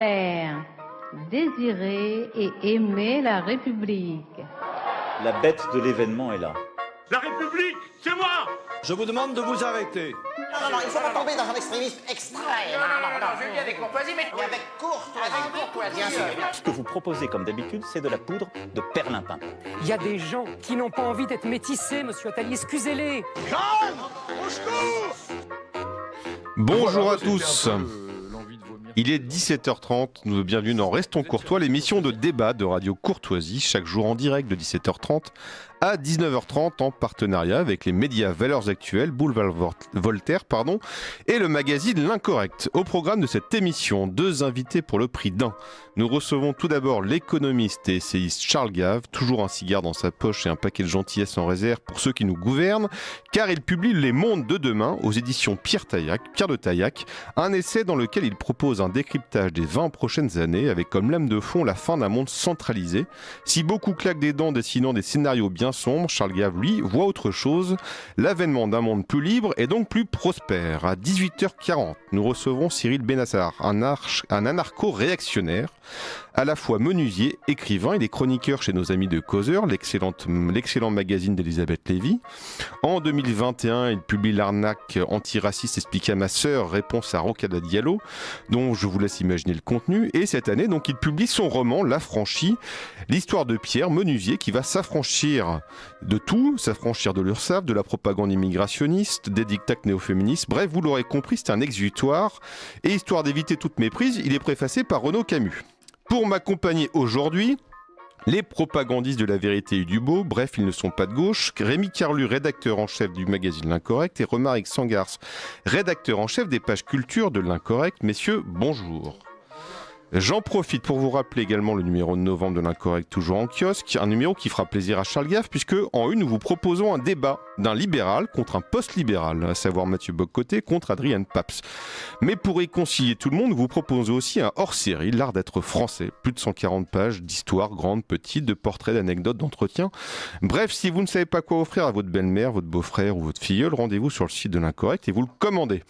Faire, désirer et aimer la République. La bête de l'événement est là. La République, c'est moi! Je vous demande de vous arrêter. Non, il ne faut pas tomber dans un extrémisme extrême. Non, je viens avec courtoisie, mais avec courtoisie. Bien sûr. Ce que vous proposez, comme d'habitude, c'est de la poudre de perlimpin. Il y a des gens qui n'ont pas envie d'être métissés, monsieur Attali, excusez-les. Bonjour à tous. Il est 17h30, nous bienvenue dans Restons Courtois, l'émission de débat de Radio Courtoisie, chaque jour en direct de 17h30 à 19h30 en partenariat avec les médias Valeurs Actuelles, Boulevard Voltaire, et le magazine L'Incorrect. Au programme de cette émission, 2 invités pour le prix d'un. Nous recevons tout d'abord l'économiste et essayiste Charles Gave, toujours un cigare dans sa poche et un paquet de gentillesse en réserve pour ceux qui nous gouvernent, car il publie Les Mondes de demain aux éditions Pierre de Taillac, un essai dans lequel il propose un décryptage des 20 prochaines années avec comme lame de fond la fin d'un monde centralisé. Si beaucoup claquent des dents dessinant des scénarios bien sombres, Charles Gave, lui, voit autre chose, l'avènement d'un monde plus libre et donc plus prospère. À 18h40, nous recevrons Cyril Benassar, un anarcho-réactionnaire, à la fois menuisier, écrivain, il est chroniqueur chez nos amis de Causeur, l'excellent magazine d'Elisabeth Lévy. En 2021, il publie L'arnaque antiraciste expliquée à ma sœur, réponse à Rocada Diallo, dont je vous laisse imaginer le contenu. Et cette année, donc, il publie son roman L'Affranchi, l'histoire de Pierre, menuisier, qui va s'affranchir de tout, s'affranchir de l'URSSAF, de la propagande immigrationniste, des dictats néo-féministes. Bref, vous l'aurez compris, c'est un exutoire. Et histoire d'éviter toute méprise, il est préfacé par Renaud Camus. Pour m'accompagner aujourd'hui, les propagandistes de la vérité et du beau, bref, ils ne sont pas de gauche, Rémi Carlu, rédacteur en chef du magazine L'Incorrect, et Romaric Sangars, rédacteur en chef des pages culture de L'Incorrect. Messieurs, bonjour. J'en profite pour vous rappeler également le numéro de novembre de L'Incorrect, toujours en kiosque, un numéro qui fera plaisir à Charles Gave, puisque en une, nous vous proposons un débat d'un libéral contre un post-libéral, à savoir Mathieu Bock-Côté contre Adrien Paps. Mais pour réconcilier tout le monde, nous vous proposons aussi un hors-série, L'Art d'être français, plus de 140 pages d'histoires grandes, petites, de portraits, d'anecdotes, d'entretiens. Bref, si vous ne savez pas quoi offrir à votre belle-mère, votre beau-frère ou votre filleul, rendez-vous sur le site de L'Incorrect et vous le commandez.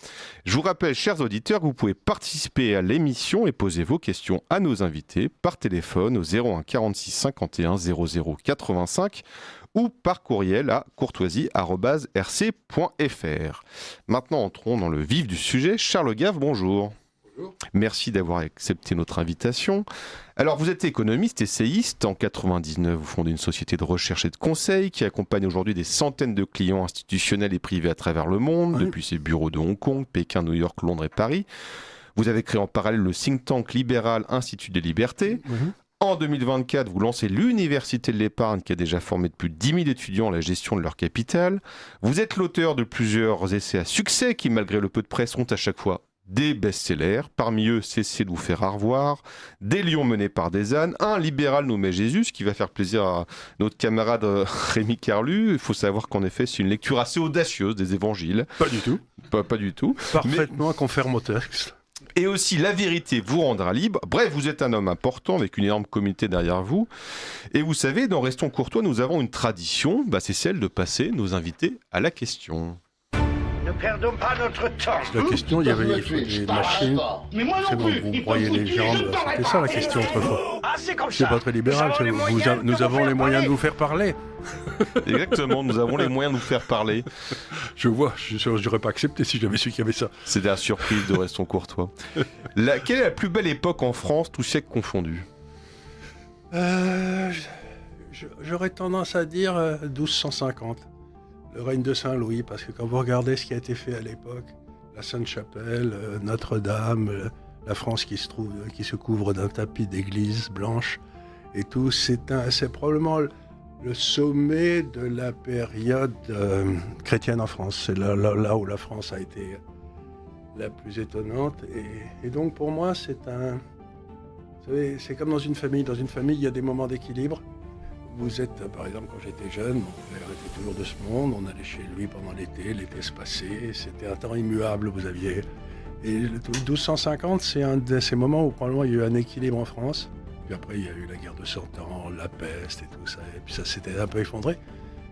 Je vous rappelle, chers auditeurs, que vous pouvez participer à l'émission et poser vos questions à nos invités par téléphone au 01 46 51 00 85 ou par courriel à courtoisie@rc.fr. Maintenant, entrons dans le vif du sujet. Charles Gave, bonjour. Bonjour. Merci d'avoir accepté notre invitation. Alors, vous êtes économiste, essayiste. En 1999, vous fondez une société de recherche et de conseil qui accompagne aujourd'hui des centaines de clients institutionnels et privés à travers le monde, depuis ses bureaux de Hong Kong, Pékin, New York, Londres et Paris. Vous avez créé en parallèle le think tank libéral Institut des Libertés. En 2024, vous lancez l'Université de l'Épargne qui a déjà formé plus de 10 000 étudiants à la gestion de leur capital. Vous êtes l'auteur de plusieurs essais à succès qui, malgré le peu de presse, sont à chaque fois des best-sellers. Parmi eux, Cessez de vous faire au revoir, Des lions menés par des ânes, un libéral nommé Jésus, ce qui va faire plaisir à notre camarade Rémi Carlu. Il faut savoir qu'en effet, c'est une lecture assez audacieuse des évangiles. Pas du tout. Pas du tout. Parfaitement conforme au texte. Et aussi, la vérité vous rendra libre. Bref, vous êtes un homme important avec une énorme communauté derrière vous. Et vous savez, dans Restons Courtois, nous avons une tradition, c'est celle de passer nos invités à la question. Ne perdons pas notre temps. La question, il y avait des machines. Mais moi non plus. Vous broyez les jambes. C'était ça la question autrefois. Ah, c'est comme C'est ça. pas très libéral. Nous avons les moyens de vous faire parler. Exactement, nous avons les moyens de nous faire parler. Je vois, j'aurais pas accepté si j'avais su qu'il y avait ça. C'était la surprise de Restons Courtois. Quelle est la plus belle époque en France, tous siècles confondus? J'aurais tendance à dire 1250. Le règne de Saint-Louis, parce que quand vous regardez ce qui a été fait à l'époque, la Sainte-Chapelle, Notre-Dame, la France qui se couvre d'un tapis d'église blanche et tout, c'est probablement le sommet de la période chrétienne en France. C'est là où la France a été la plus étonnante. Et donc pour moi, vous savez, c'est comme dans une famille. Dans une famille, il y a des moments d'équilibre. Vous êtes, par exemple, quand j'étais jeune, mon père était toujours de ce monde, on allait chez lui pendant l'été se passait, c'était un temps immuable, vous aviez... Et le 1250, c'est un de ces moments où probablement il y a eu un équilibre en France, puis après il y a eu la guerre de 100 ans, la peste et tout ça, et puis ça s'était un peu effondré.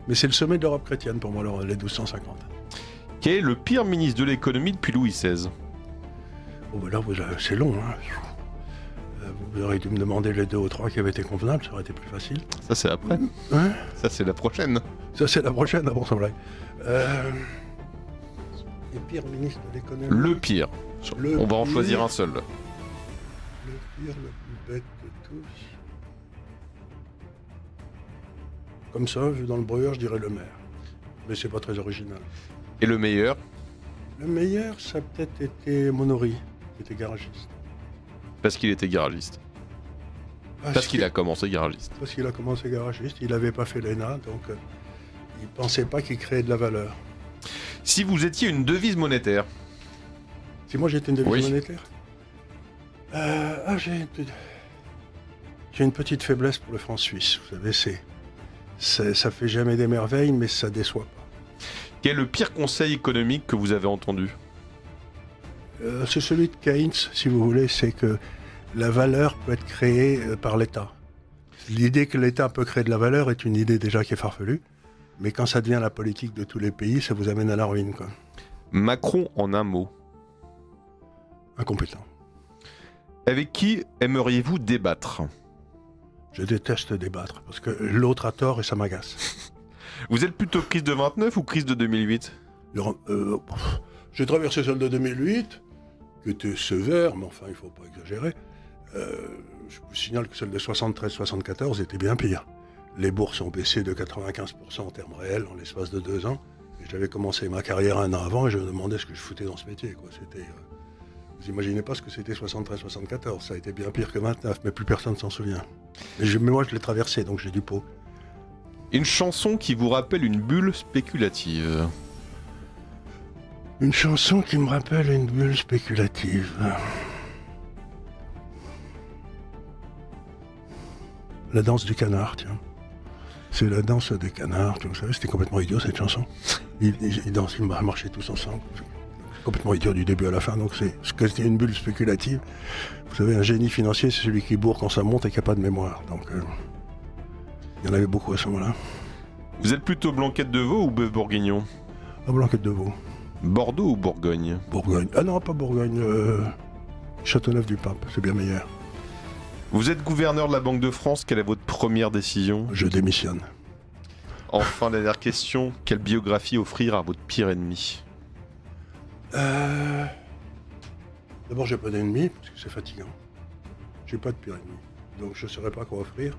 Mais c'est le sommet de l'Europe chrétienne pour moi, les 1250. Quel est le pire ministre de l'économie depuis Louis XVI? Oh ben là, c'est long, hein. Vous auriez dû me demander les 2 ou 3 qui avaient été convenables, ça aurait été plus facile. Ça, c'est après. Hein? Ça, c'est la prochaine. Ça, c'est la prochaine, d'abord, ça blague. Et pire ministre de l'économie. Le pire. On va en choisir un seul. Le pire, le plus bête de tous. Comme ça, vu dans le brouillard, je dirais le maire. Mais c'est pas très original. Et le meilleur? Le meilleur, ça a peut-être été Monory, qui était garagiste. Parce qu'il était garagiste. Parce qu'il a commencé garagiste. Parce qu'il a commencé garagiste, il n'avait pas fait l'ENA, donc il pensait pas qu'il créait de la valeur. Si vous étiez une devise monétaire? Si moi j'étais une devise Oui. monétaire, j'ai une petite faiblesse pour le franc suisse. Vous savez, ça fait jamais des merveilles, mais ça déçoit pas. Quel est le pire conseil économique que vous avez entendu? C'est celui de Keynes, si vous voulez, c'est que la valeur peut être créée par l'État. L'idée que l'État peut créer de la valeur est une idée déjà qui est farfelue, mais quand ça devient la politique de tous les pays, ça vous amène à la ruine, quoi. Macron en un mot. Incompétent. Avec qui aimeriez-vous débattre? Je déteste débattre, parce que l'autre a tort et ça m'agace. Vous êtes plutôt crise de 29 ou crise de 2008? J'ai traversé celle de 2008, qui était sévère, mais enfin, il ne faut pas exagérer. Je vous signale que celle de 73-74 était bien pire. Les bourses ont baissé de 95% en termes réels en l'espace de 2 ans. Et j'avais commencé ma carrière 1 an avant et je me demandais ce que je foutais dans ce métier, quoi. Vous imaginez pas ce que c'était 73-74. Ça a été bien pire que 29, mais plus personne s'en souvient. Mais moi, je l'ai traversé, donc j'ai du pot. Une chanson qui vous rappelle une bulle spéculative. Une chanson qui me rappelle une bulle spéculative. La danse du canard, tiens. C'est la danse des canards. Vous savez, c'était complètement idiot cette chanson. Ils marchaient tous ensemble. Complètement idiot du début à la fin. Donc c'est une bulle spéculative. Vous savez, un génie financier, c'est celui qui bourre quand ça monte et qui n'a pas de mémoire. Donc il y en avait beaucoup à ce moment-là. Vous êtes plutôt blanquette de veau ou bœuf bourguignon? Ah, blanquette de veau. Bordeaux ou Bourgogne? Bourgogne. Ah non, pas Bourgogne. Châteauneuf-du-Pape, c'est bien meilleur. Vous êtes gouverneur de la Banque de France, quelle est votre première décision? Je démissionne. Enfin, dernière question, quelle biographie offrir à votre pire ennemi? D'abord, j'ai pas d'ennemis, parce que c'est fatigant. J'ai pas de pire ennemi. Donc je ne saurais pas quoi offrir.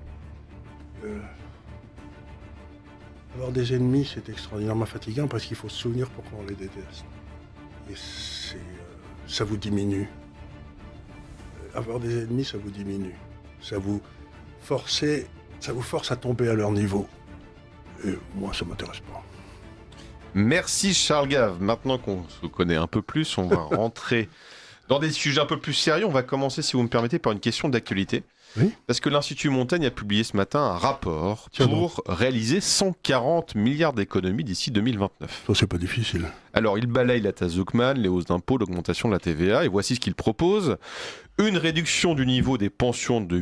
Avoir des ennemis, c'est extraordinairement fatigant parce qu'il faut se souvenir pourquoi on les déteste. Et ça vous diminue. Avoir des ennemis, ça vous diminue. Ça vous force à tomber à leur niveau. Et moi, ça m'intéresse pas. Merci Charles Gave. Maintenant qu'on se connaît un peu plus, on va rentrer dans des sujets un peu plus sérieux. On va commencer, si vous me permettez, par une question d'actualité. Oui. Parce que l'Institut Montaigne a publié ce matin un rapport pour réaliser 140 milliards d'économies d'ici 2029. Ça, c'est pas difficile. Alors, il balaye la taxe Zuckman, les hausses d'impôts, l'augmentation de la TVA, et voici ce qu'il propose. Une réduction du niveau des pensions de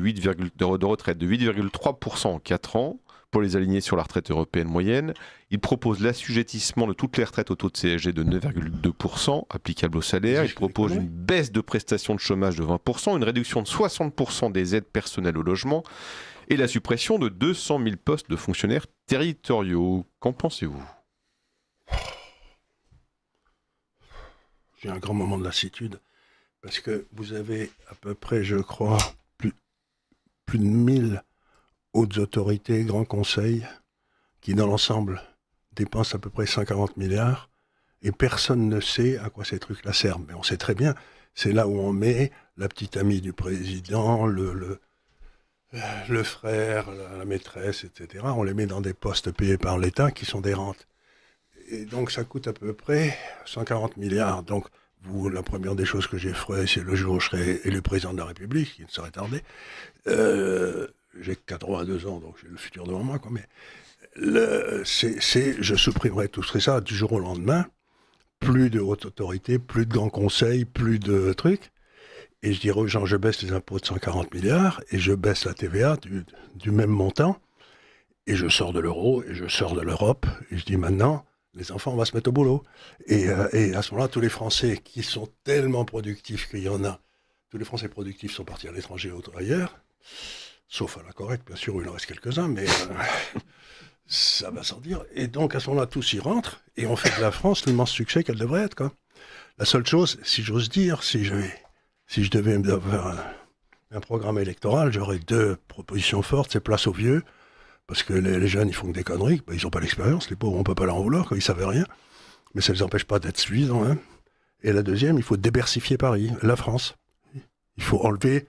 retraite de 8,3% en 4 ans, pour les aligner sur la retraite européenne moyenne. Il propose l'assujettissement de toutes les retraites au taux de CSG de 9,2% applicable au salaire. Il propose une baisse de prestations de chômage de 20%, une réduction de 60% des aides personnelles au logement et la suppression de 200 000 postes de fonctionnaires territoriaux. Qu'en pensez-vous? J'ai un grand moment de lassitude parce que vous avez à peu près, je crois, plus de 1000 hautes autorités, grands conseils, qui dans l'ensemble dépensent à peu près 140 milliards, et personne ne sait à quoi ces trucs-là servent. Mais on sait très bien, c'est là où on met la petite amie du président, le frère, la maîtresse, etc. On les met dans des postes payés par l'État qui sont des rentes. Et donc ça coûte à peu près 140 milliards. Donc la première des choses que j'ai ferai, c'est le jour où je serai élu président de la République, qui ne serait tardé. J'ai 82 ans, donc j'ai le futur devant moi, quoi. Mais je supprimerai tout ça du jour au lendemain. Plus de haute autorité, plus de grands conseils, plus de trucs. Et je dirais aux gens, je baisse les impôts de 140 milliards et je baisse la TVA du même montant. Et je sors de l'euro et je sors de l'Europe. Et je dis maintenant, les enfants, on va se mettre au boulot. Et à ce moment-là, tous les Français qui sont tellement productifs qu'il y en a Tous les Français productifs sont partis à l'étranger ou ailleurs, sauf à la correcte, bien sûr, où il en reste quelques-uns, mais ça va sans dire. Et donc, à ce moment-là, tous y rentrent, et on fait de la France l'immense succès qu'elle devrait être, quoi. La seule chose, si j'ose dire, si je devais avoir un programme électoral, j'aurais 2 propositions fortes, c'est place aux vieux, parce que les jeunes, ils font que des conneries, ils n'ont pas l'expérience, les pauvres, on ne peut pas leur en vouloir, ils ne savent rien, mais ça ne les empêche pas d'être suffisants. Hein. Et la deuxième, il faut débersifier Paris, la France. Il faut enlever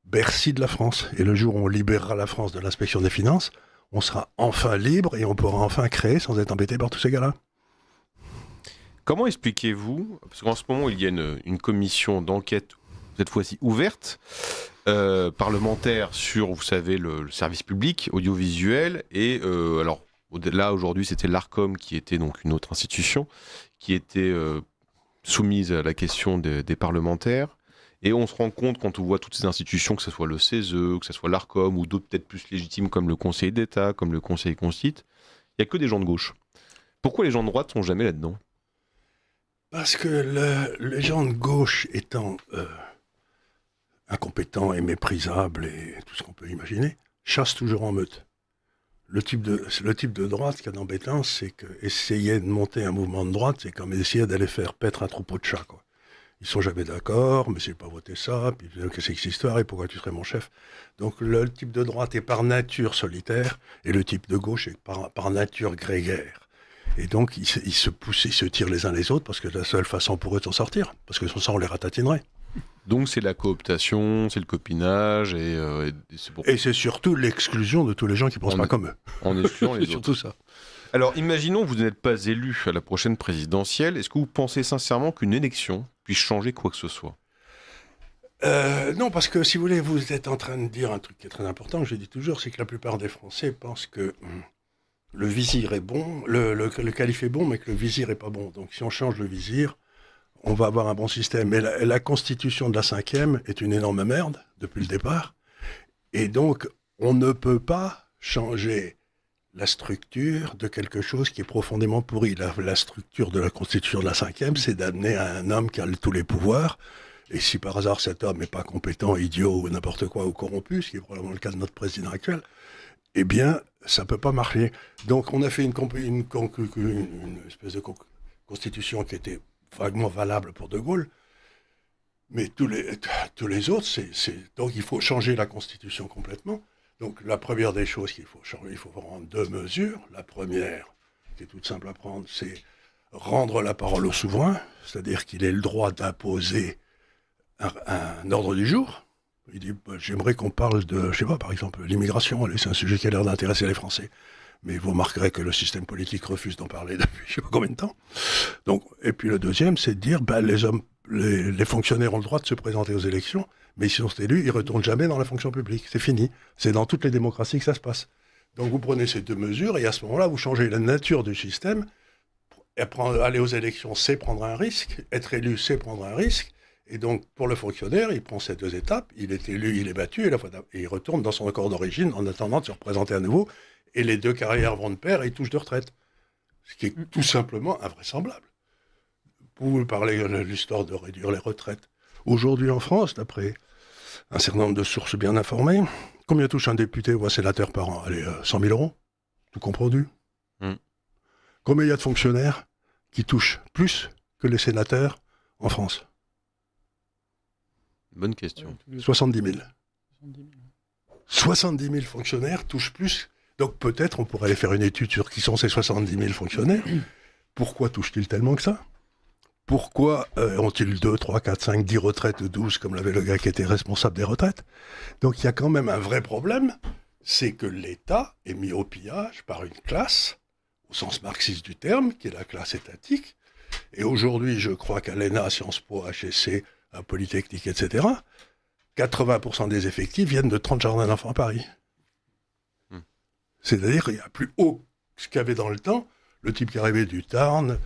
Bercy de la France. Et le jour où on libérera la France de l'inspection des finances, on sera enfin libre et on pourra enfin créer sans être embêté par tous ces gars-là. Comment expliquez-vous, parce qu'en ce moment il y a une commission d'enquête, cette fois-ci ouverte, parlementaire sur, vous savez, le service public audiovisuel, et alors là aujourd'hui c'était l'Arcom qui était donc une autre institution, qui était soumise à la question des parlementaires. Et on se rend compte, quand on voit toutes ces institutions, que ce soit le CESE, que ce soit l'Arcom, ou d'autres peut-être plus légitimes comme le Conseil d'État, comme le Conseil Constitue, il n'y a que des gens de gauche. Pourquoi les gens de droite sont jamais là-dedans ? Parce que les gens de gauche étant incompétents et méprisables et tout ce qu'on peut imaginer, chassent toujours en meute. Le type de droite, ce qu'il y a d'embêtant, c'est qu'essayer de monter un mouvement de droite, c'est comme essayer d'aller faire paître un troupeau de chats, quoi. Ils sont jamais d'accord, mais c'est pas voter ça, puis qu'est-ce que c'est que cette histoire, et pourquoi tu serais mon chef? Donc le type de droite est par nature solitaire, et le type de gauche est par nature grégaire. Et donc ils se poussent, ils se tirent les uns les autres, parce que c'est la seule façon pour eux de s'en sortir, parce que sans ça on les ratatinerait. Donc c'est la cooptation, c'est le copinage, et c'est pour... Et c'est surtout l'exclusion de tous les gens qui pensent pas comme eux. En excluant les c'est autres. surtout ça. Alors, imaginons que vous n'êtes pas élu à la prochaine présidentielle. Est-ce que vous pensez sincèrement qu'une élection puisse changer quoi que ce soit ? Non, parce que si vous voulez, vous êtes en train de dire un truc qui est très important, que je dis toujours, c'est que la plupart des Français pensent que le vizir est bon, le calife est bon, mais que le vizir est pas bon. Donc si on change le vizir, on va avoir un bon système. Mais la constitution de la 5e est une énorme merde, depuis le départ. Et donc, on ne peut pas changer la structure de quelque chose qui est profondément pourri. La structure de la constitution de la 5e, c'est d'amener à un homme qui a tous les pouvoirs, et si par hasard cet homme n'est pas compétent, idiot ou n'importe quoi, ou corrompu, ce qui est probablement le cas de notre président actuel, eh bien, ça ne peut pas marcher. Donc on a fait une espèce de constitution qui était vaguement valable pour De Gaulle, mais tous les autres, donc il faut changer la constitution complètement. Donc la première des choses qu'il faut changer, il faut prendre 2 mesures. La première, qui est toute simple à prendre, c'est rendre la parole au souverain, c'est-à-dire qu'il ait le droit d'imposer un ordre du jour. Il dit, j'aimerais qu'on parle de, je sais pas, par exemple, l'immigration. Allez, c'est un sujet qui a l'air d'intéresser les Français. Mais vous remarquerez que le système politique refuse d'en parler depuis je sais pas combien de temps. Donc, et puis le deuxième, c'est de dire, les fonctionnaires ont le droit de se présenter aux élections, mais s'ils sont élus, ils ne retournent jamais dans la fonction publique. C'est fini. C'est dans toutes les démocraties que ça se passe. Donc vous prenez ces 2 mesures et à ce moment-là, vous changez la nature du système. Aller aux élections, c'est prendre un risque. Être élu, c'est prendre un risque. Et donc, pour le fonctionnaire, il prend ces 2 étapes. Il est élu, il est battu, et il retourne dans son corps d'origine en attendant de se représenter à nouveau. Et les 2 carrières vont de pair et ils touchent de retraite. Ce qui est tout simplement invraisemblable. Vous parlez de l'histoire de réduire les retraites. Aujourd'hui en France, d'après un certain nombre de sources bien informées, combien touche un député ou un sénateur par an? Allez, 100 000 €, tout confondu. Combien il y a de fonctionnaires qui touchent plus que les sénateurs en France? Bonne question. 70 000. 70 000 fonctionnaires touchent plus. Donc peut-être on pourrait aller faire une étude sur qui sont ces 70 000 fonctionnaires. Pourquoi touchent-ils tellement que ça? Pourquoi ont-ils 2, 3, 4, 5, 10 retraites ou 12, comme l'avait le gars qui était responsable des retraites? Donc il y a quand même un vrai problème, c'est que l'État est mis au pillage par une classe, au sens marxiste du terme, qui est la classe étatique. Et aujourd'hui, je crois qu'à l'ENA, à Sciences Po, à HEC, à Polytechnique, etc., 80% des effectifs viennent de 30 jardins d'enfants à Paris. C'est-à-dire qu'il y a plus haut que ce qu'il y avait dans le temps, le type qui arrivait du Tarn,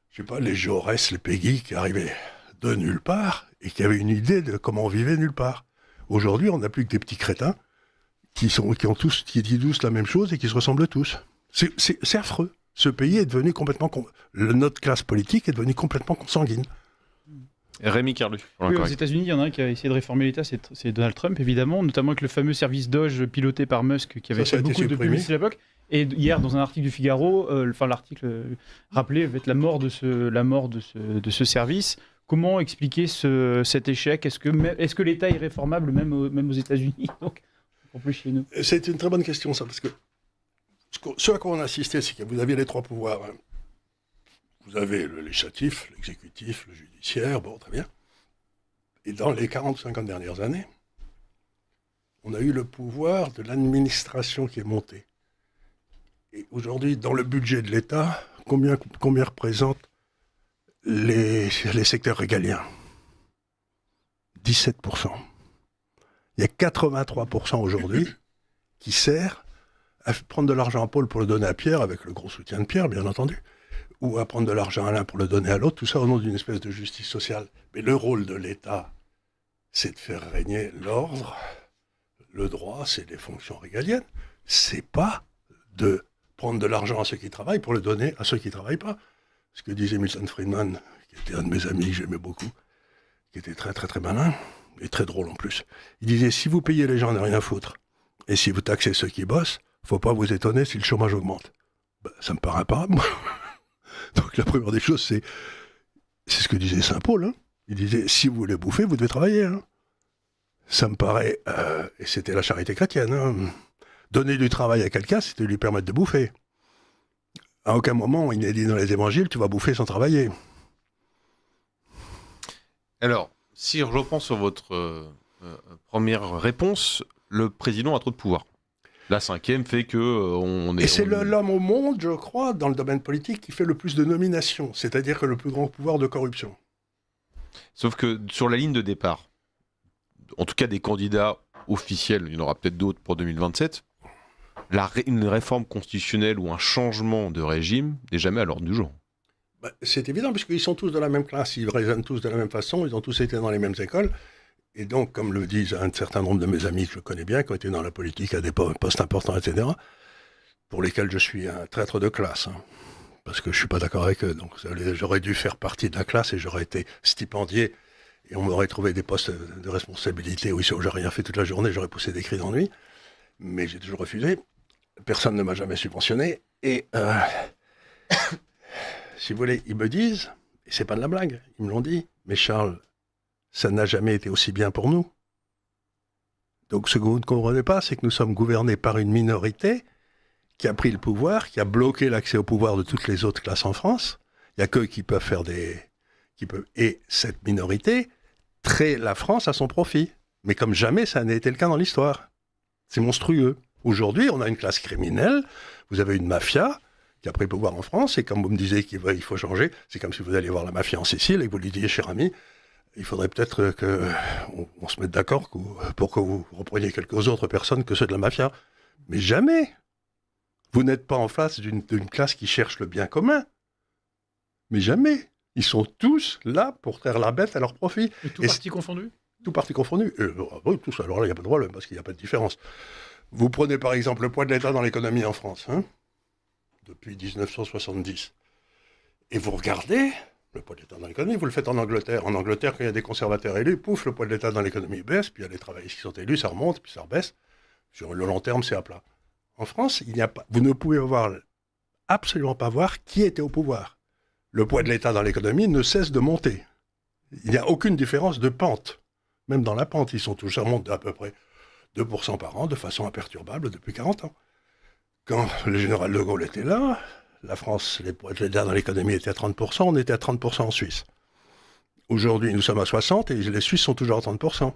je sais pas, les Jaurès, les Péguy, qui arrivaient de nulle part et qui avaient une idée de comment on vivait nulle part. Aujourd'hui, on n'a plus que des petits crétins qui disent tous la même chose et qui se ressemblent tous. C'est affreux. Ce pays est devenu complètement... notre classe politique est devenue complètement consanguine. Rémi Kerlu. Oui, aux États-Unis, il y en a un qui a essayé de réformer l'État, c'est Donald Trump, évidemment, notamment avec le fameux service Doge piloté par Musk qui avait fait beaucoup de publicité à l'époque. Et hier, dans un article du Figaro, l'article rappelait la mort de ce service. Comment expliquer cet échec ? Est-ce que l'État est réformable même aux États-Unis, donc en plus chez nous ? C'est une très bonne question, ça, parce que ce à quoi on a assisté, c'est que vous aviez les trois pouvoirs. Hein. Vous avez le législatif, l'exécutif, le judiciaire, bon, très bien. Et dans les 40-50 dernières années, on a eu le pouvoir de l'administration qui est monté. Et aujourd'hui, dans le budget de l'État, combien représentent les secteurs régaliens ? 17%. Il y a 83% aujourd'hui qui sert à prendre de l'argent à Paul pour le donner à Pierre, avec le gros soutien de Pierre, bien entendu, ou à prendre de l'argent à l'un pour le donner à l'autre, tout ça au nom d'une espèce de justice sociale. Mais le rôle de l'État, c'est de faire régner l'ordre, le droit, c'est des fonctions régaliennes. C'est pas de prendre de l'argent à ceux qui travaillent pour le donner à ceux qui ne travaillent pas. Ce que disait Milton Friedman, qui était un de mes amis que j'aimais beaucoup, qui était très très très malin, et très drôle en plus. Il disait, si vous payez les gens à ne rien foutre, et si vous taxez ceux qui bossent, faut pas vous étonner si le chômage augmente. Ben, ça me paraît imparable, moi. Donc la première des choses, c'est ce que disait Saint Paul. Hein. Il disait, si vous voulez bouffer, vous devez travailler. Hein. Ça me paraît... et c'était la charité chrétienne. Hein. Donner du travail à quelqu'un, c'était lui permettre de bouffer. À aucun moment, il n'est dit dans les évangiles, tu vas bouffer sans travailler. Alors, si je reprends sur votre première réponse, le président a trop de pouvoir. La cinquième fait que on est... Et c'est l'homme au monde, je crois, dans le domaine politique, qui fait le plus de nominations, c'est-à-dire que le plus grand pouvoir de corruption. Sauf que sur la ligne de départ, en tout cas des candidats officiels, il y en aura peut-être d'autres pour 2027, une réforme constitutionnelle ou un changement de régime n'est jamais à l'ordre du jour. Bah, c'est évident, puisqu'ils sont tous de la même classe, ils raisonnent tous de la même façon, ils ont tous été dans les mêmes écoles. Et donc, comme le disent un certain nombre de mes amis que je connais bien, qui ont été dans la politique à des postes importants, etc., pour lesquels je suis un traître de classe, hein, parce que je ne suis pas d'accord avec eux. Donc, j'aurais dû faire partie de la classe et j'aurais été stipendié et on m'aurait trouvé des postes de responsabilité où j'aurais rien fait toute la journée, j'aurais poussé des cris d'ennui. Mais j'ai toujours refusé. Personne ne m'a jamais subventionné. Et si vous voulez, ils me disent, et c'est pas de la blague, ils me l'ont dit, mais Charles, ça n'a jamais été aussi bien pour nous. Donc ce que vous ne comprenez pas, c'est que nous sommes gouvernés par une minorité qui a pris le pouvoir, qui a bloqué l'accès au pouvoir de toutes les autres classes en France. Il n'y a qu'eux qui peuvent faire Et cette minorité traite la France à son profit. Mais comme jamais ça n'a été le cas dans l'histoire. C'est monstrueux. Aujourd'hui, on a une classe criminelle, vous avez une mafia qui a pris le pouvoir en France, et comme vous me disiez qu'il faut changer, c'est comme si vous alliez voir la mafia en Sicile et que vous lui disiez, cher ami, il faudrait peut-être qu'on se mette d'accord pour que vous repreniez quelques autres personnes que ceux de la mafia. Mais jamais. Vous n'êtes pas en face d'une classe qui cherche le bien commun. Mais jamais. Ils sont tous là pour traire la bête à leur profit. Et tout parti confondu ? Tout parti confondu. Oui, tous. Alors là, il n'y a pas de problème, parce qu'il n'y a pas de différence. Vous prenez par exemple le poids de l'État dans l'économie en France, hein, depuis 1970. Et vous regardez... Le poids de l'État dans l'économie, vous le faites en Angleterre. En Angleterre, quand il y a des conservateurs élus, pouf, le poids de l'État dans l'économie baisse, puis il y a les travaillistes qui sont élus, ça remonte, puis ça rebaisse. Sur le long terme, c'est à plat. En France, vous ne pouvez absolument pas voir qui était au pouvoir. Le poids de l'État dans l'économie ne cesse de monter. Il n'y a aucune différence de pente. Même dans la pente, ça monte d'à peu près 2% par an, de façon imperturbable, depuis 40 ans. Quand le général de Gaulle était là, la France, les poids de l'État dans l'économie étaient à 30%, on était à 30% en Suisse. Aujourd'hui, nous sommes à 60% et les Suisses sont toujours à 30%.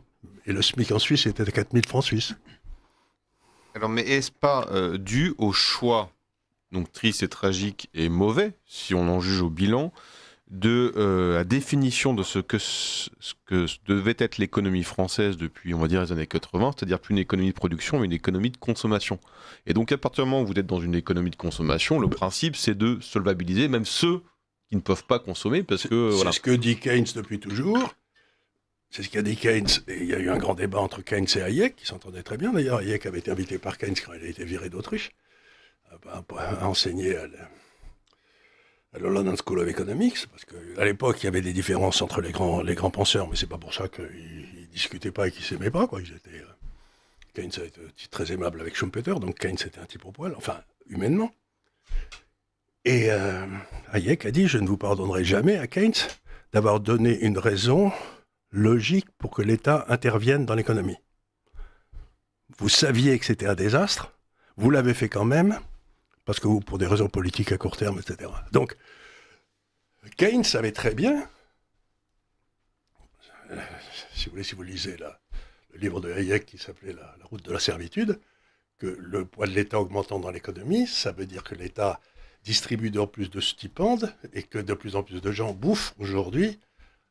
Et le SMIC en Suisse était à 4 000 francs suisses. Alors, mais est-ce pas dû au choix, donc triste et tragique et mauvais, si on en juge au bilan, de la définition de ce que devait être l'économie française depuis, on va dire, les années 80, c'est-à-dire plus une économie de production, mais une économie de consommation. Et donc, à partir du moment où vous êtes dans une économie de consommation, le principe, c'est de solvabiliser même ceux qui ne peuvent pas consommer, parce que... C'est voilà. ce que dit Keynes depuis toujours. C'est ce qu'a dit Keynes. Et il y a eu un grand débat entre Keynes et Hayek, qui s'entendaient très bien. D'ailleurs, Hayek avait été invité par Keynes quand il a été viré d'Autriche, à enseigner à la London School of Economics, parce qu'à l'époque, il y avait des différences entre les grands penseurs, mais c'est pas pour ça qu'ils discutaient pas et qu'ils s'aimaient pas, quoi. Keynes a été très aimable avec Schumpeter, donc Keynes était un type au poil, enfin, humainement. Et Hayek a dit, je ne vous pardonnerai jamais à Keynes d'avoir donné une raison logique pour que l'État intervienne dans l'économie. Vous saviez que c'était un désastre, vous l'avez fait quand même, parce que pour des raisons politiques à court terme, etc. Donc, Keynes savait très bien, si vous lisez le livre de Hayek qui s'appelait la route de la servitude, que le poids de l'État augmentant dans l'économie, ça veut dire que l'État distribue de plus de stipendes et que de plus en plus de gens bouffent aujourd'hui.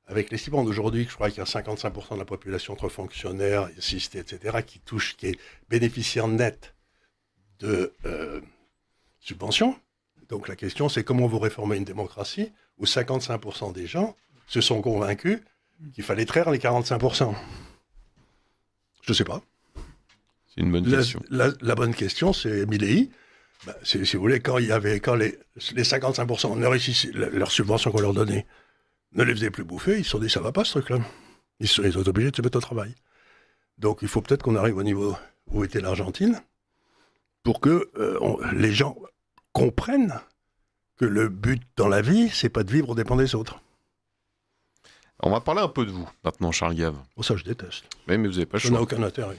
Avec les stipendes aujourd'hui, je crois qu'il y a 55% de la population entre fonctionnaires, assistés, etc., qui est bénéficiaire net de subventions. Donc la question, c'est comment vous réformez une démocratie où 55% des gens se sont convaincus qu'il fallait traire les 45%. Je ne sais pas. C'est une bonne question. La bonne question, c'est Milley. Si vous voulez, quand les 55% ne réussissaient, leur subvention qu'on leur donnait ne les faisait plus bouffer, ils se sont dit, ça va pas ce truc-là. Ils sont obligés de se mettre au travail. Donc il faut peut-être qu'on arrive au niveau où était l'Argentine pour que les gens comprennent que le but dans la vie, c'est pas de vivre au dépens des autres. On va parler un peu de vous, maintenant, Charles Gave. Oh, ça, je déteste. Mais vous n'avez pas le choix. Ça n'a aucun intérêt.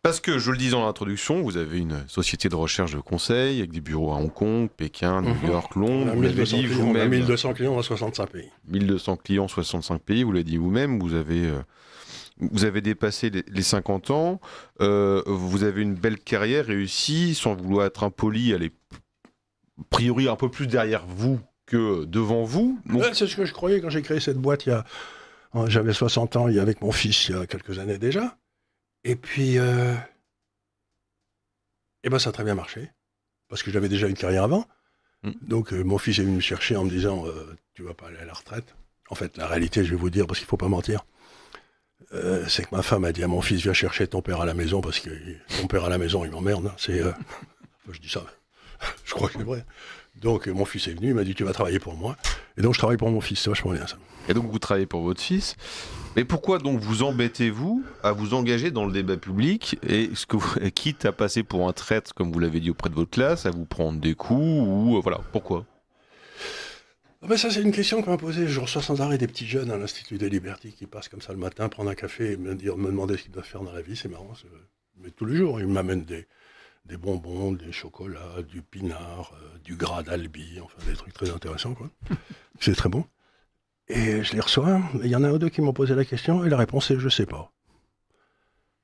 Parce que, je le disais dans l'introduction, vous avez une société de recherche de conseil avec des bureaux à Hong Kong, Pékin, New York, Londres. Vous l'avez dit vous-même. 1200 clients dans 65 pays. 1200 clients, 65 pays, vous l'avez dit vous-même. Vous avez dépassé les 50 ans. Vous avez une belle carrière réussie, sans vouloir être impoli. Elle est a priori un peu plus derrière vous que devant vous. Donc... Ouais, c'est ce que je croyais quand j'ai créé cette boîte. J'avais 60 ans avec mon fils il y a quelques années déjà. Et puis, ça a très bien marché, parce que j'avais déjà une carrière avant. Donc, mon fils est venu me chercher en me disant tu vas pas aller à la retraite. En fait, la réalité, je vais vous dire, parce qu'il faut pas mentir, c'est que ma femme a dit à mon fils viens chercher ton père à la maison, parce que ton père à la maison, il m'emmerde. Hein. Je dis ça, je crois que c'est vrai. Donc, mon fils est venu, il m'a dit tu vas travailler pour moi. Et donc, je travaille pour mon fils, c'est vachement bien ça. Et donc, vous travaillez pour votre fils. Mais pourquoi donc vous embêtez-vous à vous engager dans le débat public et quitte à passer pour un traître, comme vous l'avez dit auprès de votre classe, à vous prendre des coups ou voilà, pourquoi? Ça, c'est une question qu'on m'a posée. Je reçois sans arrêt des petits jeunes à l'Institut des Libertés qui passent comme ça le matin, prendre un café et me demander ce qu'ils doivent faire dans la vie. C'est marrant. Mais tous les jours, ils m'amènent des bonbons, des chocolats, du pinard, du gras d'Albi, enfin des trucs très intéressants, quoi. C'est très bon. Et je les reçois, il y en a un ou deux qui m'ont posé la question, et la réponse est « je sais pas ».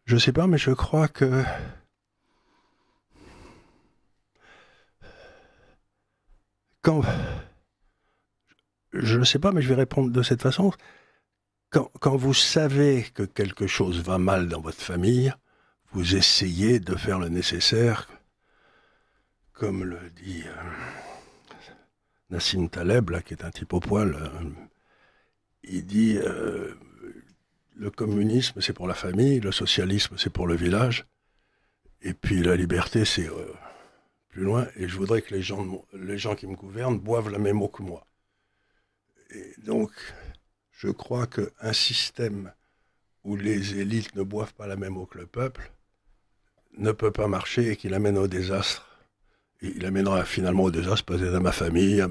Je sais pas, mais je crois que... Je ne sais pas, mais je vais répondre de cette façon. Quand vous savez que quelque chose va mal dans votre famille, vous essayez de faire le nécessaire, comme le dit Nassim Taleb, là, qui est un type au poil... il dit le communisme c'est pour la famille, le socialisme c'est pour le village, et puis la liberté c'est plus loin, et je voudrais que les gens qui me gouvernent boivent la même eau que moi. Et donc, je crois qu'un système où les élites ne boivent pas la même eau que le peuple ne peut pas marcher et qu'il amène au désastre. Et il amènera finalement au désastre, peut-être à ma famille,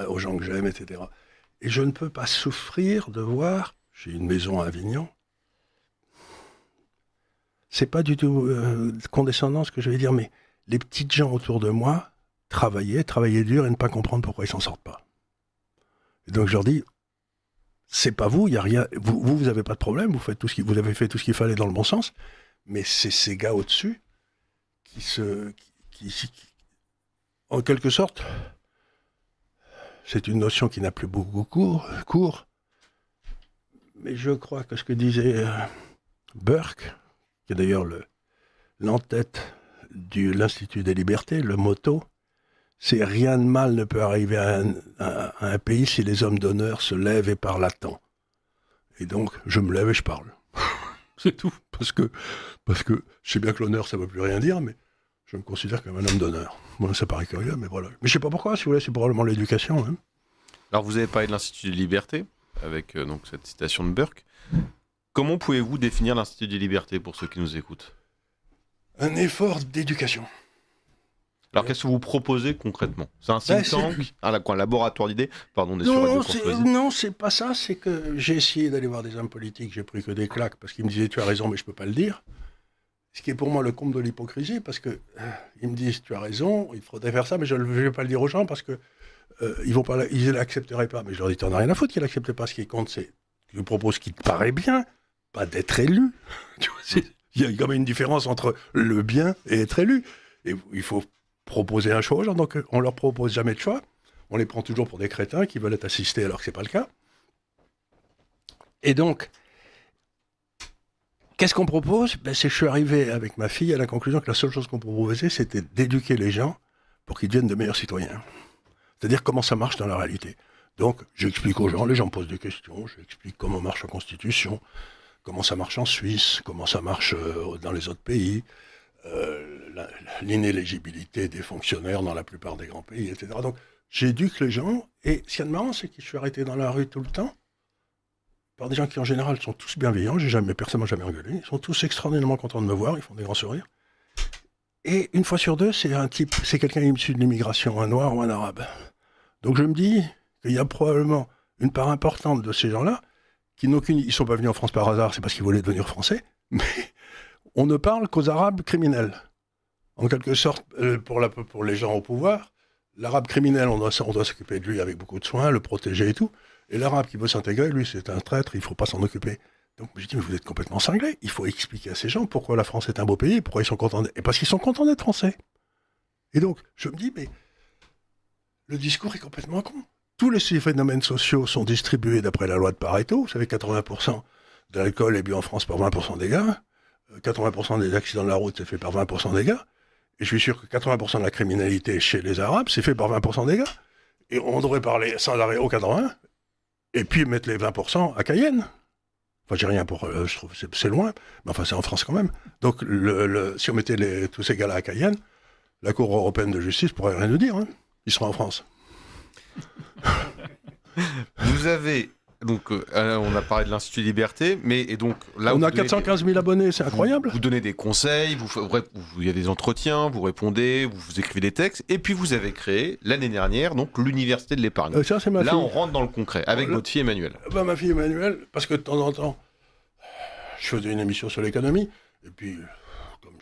aux gens que j'aime, etc. Et je ne peux pas souffrir de voir, j'ai une maison à Avignon, c'est pas du tout condescendant ce que je vais dire, mais les petites gens autour de moi travailler dur et ne pas comprendre pourquoi ils s'en sortent pas. Et donc je leur dis, c'est pas vous, il y a rien, vous avez pas de problème, vous avez fait tout ce qu'il fallait dans le bon sens, mais c'est ces gars au-dessus qui en quelque sorte, c'est une notion qui n'a plus beaucoup cours, mais je crois que ce que disait Burke, qui est d'ailleurs l'entête de l'Institut des Libertés, le motto, c'est « Rien de mal ne peut arriver à un pays si les hommes d'honneur se lèvent et parlent à temps ». Et donc, je me lève et je parle. C'est tout. Parce que je sais bien que l'honneur, ça ne veut plus rien dire, mais je me considère comme un homme d'honneur. Bon, ça paraît curieux, mais voilà. Mais je sais pas pourquoi, si vous voulez, c'est probablement l'éducation. Hein. Alors, vous avez parlé de l'Institut de Liberté, avec donc cette citation de Burke. Comment pouvez-vous définir l'Institut de Liberté pour ceux qui nous écoutent ? Un effort d'éducation. Alors, qu'est-ce que vous proposez concrètement ? C'est un think tank, un laboratoire d'idées ? Pardon, on est sur Radio Courtoisie. Non, c'est pas ça. C'est que j'ai essayé d'aller voir des hommes politiques, j'ai pris que des claques parce qu'ils me disaient tu as raison, mais je peux pas le dire. Ce qui est pour moi le comble de l'hypocrisie, parce que ils me disent tu as raison, il faudrait faire ça, mais je ne vais pas le dire aux gens parce que ils l'accepteraient pas. Mais je leur dis t'en as rien à foutre qu'ils l'acceptent pas. Ce qui compte, c'est que je propose ce qui te paraît bien, pas d'être élu. Tu vois, il y a quand même une différence entre le bien et être élu. Et il faut proposer un choix aux gens. Donc on leur propose jamais de choix. On les prend toujours pour des crétins qui veulent être assistés alors que c'est pas le cas. Et donc, qu'est-ce qu'on propose ? Je suis arrivé avec ma fille à la conclusion que la seule chose qu'on proposait, c'était d'éduquer les gens pour qu'ils deviennent de meilleurs citoyens. C'est-à-dire comment ça marche dans la réalité. Donc, j'explique aux gens, les gens me posent des questions, j'explique comment marche la Constitution, comment ça marche en Suisse, comment ça marche dans les autres pays, l'inéligibilité des fonctionnaires dans la plupart des grands pays, etc. Donc, j'éduque les gens, et ce qu'il y a de marrant, c'est que je suis arrêté dans la rue tout le temps, par des gens qui, en général, sont tous bienveillants, personne ne m'a jamais engueulé, ils sont tous extraordinairement contents de me voir, ils font des grands sourires. Et une fois sur deux, c'est quelqu'un issu de l'immigration, un noir ou un arabe. Donc je me dis qu'il y a probablement une part importante de ces gens-là qui n'ont ils sont pas venus en France par hasard, c'est parce qu'ils voulaient devenir français, mais on ne parle qu'aux arabes criminels. En quelque sorte, pour les gens au pouvoir, l'arabe criminel, on doit s'occuper de lui avec beaucoup de soin, le protéger et tout. Et l'arabe qui veut s'intégrer, lui, c'est un traître, il ne faut pas s'en occuper. Donc je dis, mais vous êtes complètement cinglés. Il faut expliquer à ces gens pourquoi la France est un beau pays, pourquoi ils sont contents et parce qu'ils sont contents d'être français. Et donc, je me dis, mais le discours est complètement con. Tous les phénomènes sociaux sont distribués d'après la loi de Pareto. Vous savez, 80% de l'alcool est bu en France par 20% des gars. 80% des accidents de la route, c'est fait par 20% des gars. Et je suis sûr que 80% de la criminalité chez les Arabes, c'est fait par 20% des gars. Et on devrait parler sans arrêt au 80, et puis mettre les 20% à Cayenne. Enfin, j'ai rien pour... je trouve que c'est loin, mais enfin, c'est en France quand même. Donc, si on mettait tous ces gars-là à Cayenne, la Cour européenne de justice pourrait rien nous dire. Hein. Ils seront en France. Vous avez... Donc, on a parlé de l'Institut Liberté, et donc là... On a 415 000 abonnés, c'est incroyable. Vous donnez des conseils, il y a des entretiens, vous répondez, vous écrivez des textes, et puis vous avez créé, l'année dernière, donc l'Université de l'épargne. Ça, c'est ma fille. Là, on rentre dans le concret, avec votre fille Emmanuelle. Ma fille Emmanuelle, parce que de temps en temps, je faisais une émission sur l'économie, et puis, comme vous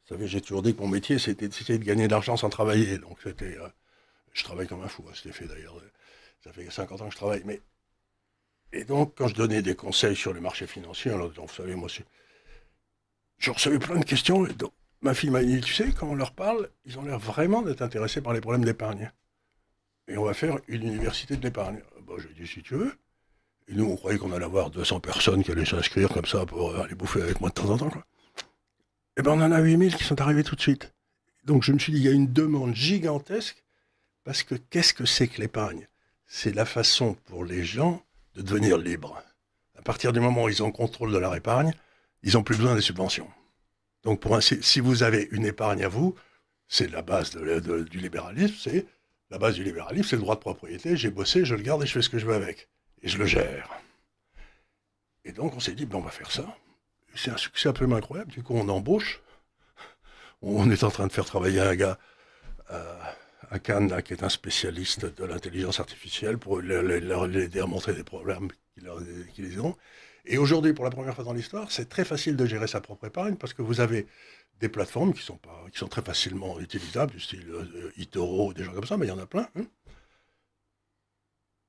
savez, j'ai toujours dit que mon métier, c'était d'essayer de gagner de l'argent sans travailler. Donc, je travaille comme un fou, à cet effet d'ailleurs. Ça fait 50 ans que je travaille, mais... Et donc, quand je donnais des conseils sur les marchés financiers, alors, vous savez, moi aussi, je recevais plein de questions. Et donc, ma fille m'a dit, tu sais, quand on leur parle, ils ont l'air vraiment d'être intéressés par les problèmes d'épargne. Et on va faire une université de l'épargne. Je lui ai dit, si tu veux. Et nous, on croyait qu'on allait avoir 200 personnes qui allaient s'inscrire comme ça pour aller bouffer avec moi de temps en temps, quoi. Et on en a 8000 qui sont arrivés tout de suite. Donc, je me suis dit, il y a une demande gigantesque, parce que qu'est-ce que c'est que l'épargne ? C'est la façon pour les gens de devenir libres. À partir du moment où ils ont le contrôle de leur épargne, ils n'ont plus besoin des subventions. Donc, si vous avez une épargne à vous, c'est la base du libéralisme. La base du libéralisme, c'est le droit de propriété. J'ai bossé, je le garde et je fais ce que je veux avec. Et je le gère. Et donc, on s'est dit, on va faire ça. C'est un succès absolument incroyable. Du coup, on embauche. On est en train de faire travailler un gars à Cannes, là, qui est un spécialiste de l'intelligence artificielle, pour l'aider à montrer des problèmes qui les auront. Et aujourd'hui, pour la première fois dans l'histoire, c'est très facile de gérer sa propre épargne, parce que vous avez des plateformes qui sont très facilement utilisables, du style eToro, des gens comme ça, mais il y en a plein. Hein.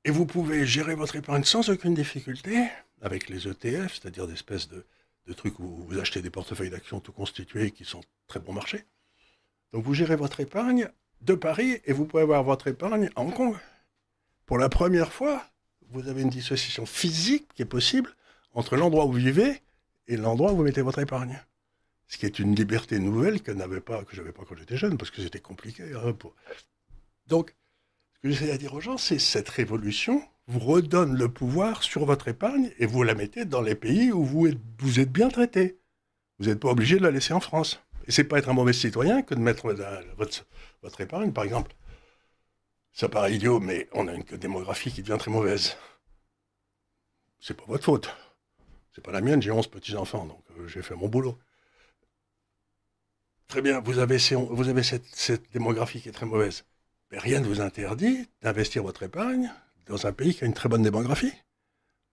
Et vous pouvez gérer votre épargne sans aucune difficulté, avec les ETF, c'est-à-dire des espèces de trucs où vous achetez des portefeuilles d'actions tout constitués qui sont très bon marché. Donc vous gérez votre épargne de Paris, et vous pouvez avoir votre épargne à Hong Kong. Pour la première fois, vous avez une dissociation physique qui est possible entre l'endroit où vous vivez et l'endroit où vous mettez votre épargne. Ce qui est une liberté nouvelle que j'avais pas quand j'étais jeune, parce que c'était compliqué. Hein, Donc, ce que j'essaie à dire aux gens, c'est cette révolution vous redonne le pouvoir sur votre épargne et vous la mettez dans les pays où vous êtes bien traité. Vous n'êtes pas obligé de la laisser en France. Et c'est pas être un mauvais citoyen que de mettre votre épargne, par exemple. Ça paraît idiot, mais on a une démographie qui devient très mauvaise. C'est pas votre faute. C'est pas la mienne, j'ai 11 petits-enfants, donc j'ai fait mon boulot. Très bien, vous avez cette démographie qui est très mauvaise. Mais rien ne vous interdit d'investir votre épargne dans un pays qui a une très bonne démographie.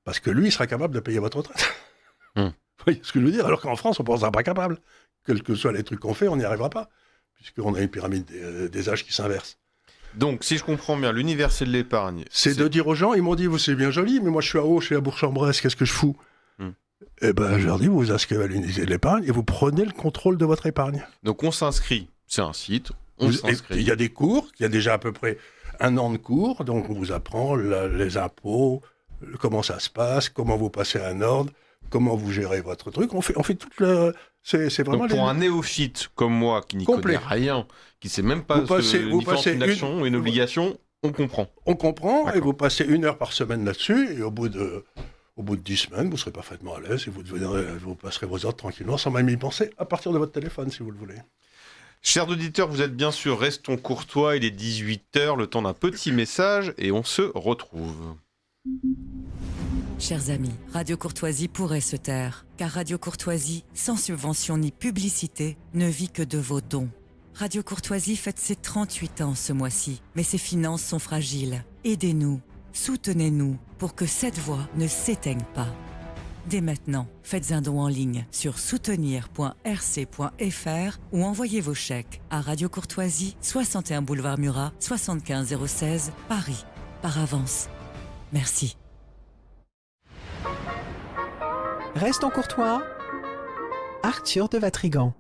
Parce que lui, il sera capable de payer votre retraite. Vous voyez ce que je veux dire? Alors qu'en France, on ne pensera pas capable. Quels que soient les trucs qu'on fait, on n'y arrivera pas. Puisqu'on a une pyramide des âges qui s'inverse. Donc, si je comprends bien, l'universel de l'épargne... C'est de dire aux gens, ils m'ont dit, vous c'est bien joli, mais moi je suis à Haut, je suis à Bourg-en-Bresse, qu'est-ce que je fous? Eh ben, je leur dis, vous vous inscrivez à l'unité de l'épargne et vous prenez le contrôle de votre épargne. Donc, on s'inscrit, c'est un site, on s'inscrit. Il y a des cours, il y a déjà à peu près 1 an de cours, donc on vous apprend les impôts, comment ça se passe, comment vous passez un ordre, comment vous gérez votre truc. On fait toute le... C'est vraiment... Donc, pour un néophyte comme moi, qui n'y connaît rien, qui ne sait même pas différencier une action ou une obligation, on comprend. On comprend, et vous passez 1 heure par semaine là-dessus, et au bout de 10 semaines, vous serez parfaitement à l'aise, et vous passerez vos heures tranquillement, sans même y penser, à partir de votre téléphone, si vous le voulez. Chers auditeurs, vous êtes bien sûr Restons Courtois, il est 18h, le temps d'un petit message, et on se retrouve. Chers amis, Radio Courtoisie pourrait se taire, car Radio Courtoisie, sans subvention ni publicité, ne vit que de vos dons. Radio Courtoisie fête ses 38 ans ce mois-ci, mais ses finances sont fragiles. Aidez-nous, soutenez-nous, pour que cette voix ne s'éteigne pas. Dès maintenant, faites un don en ligne sur soutenir.rc.fr ou envoyez vos chèques à Radio Courtoisie, 61 boulevard Murat, 75 016, Paris. Par avance. Merci. Restons courtois. Arthur de Vatrigan.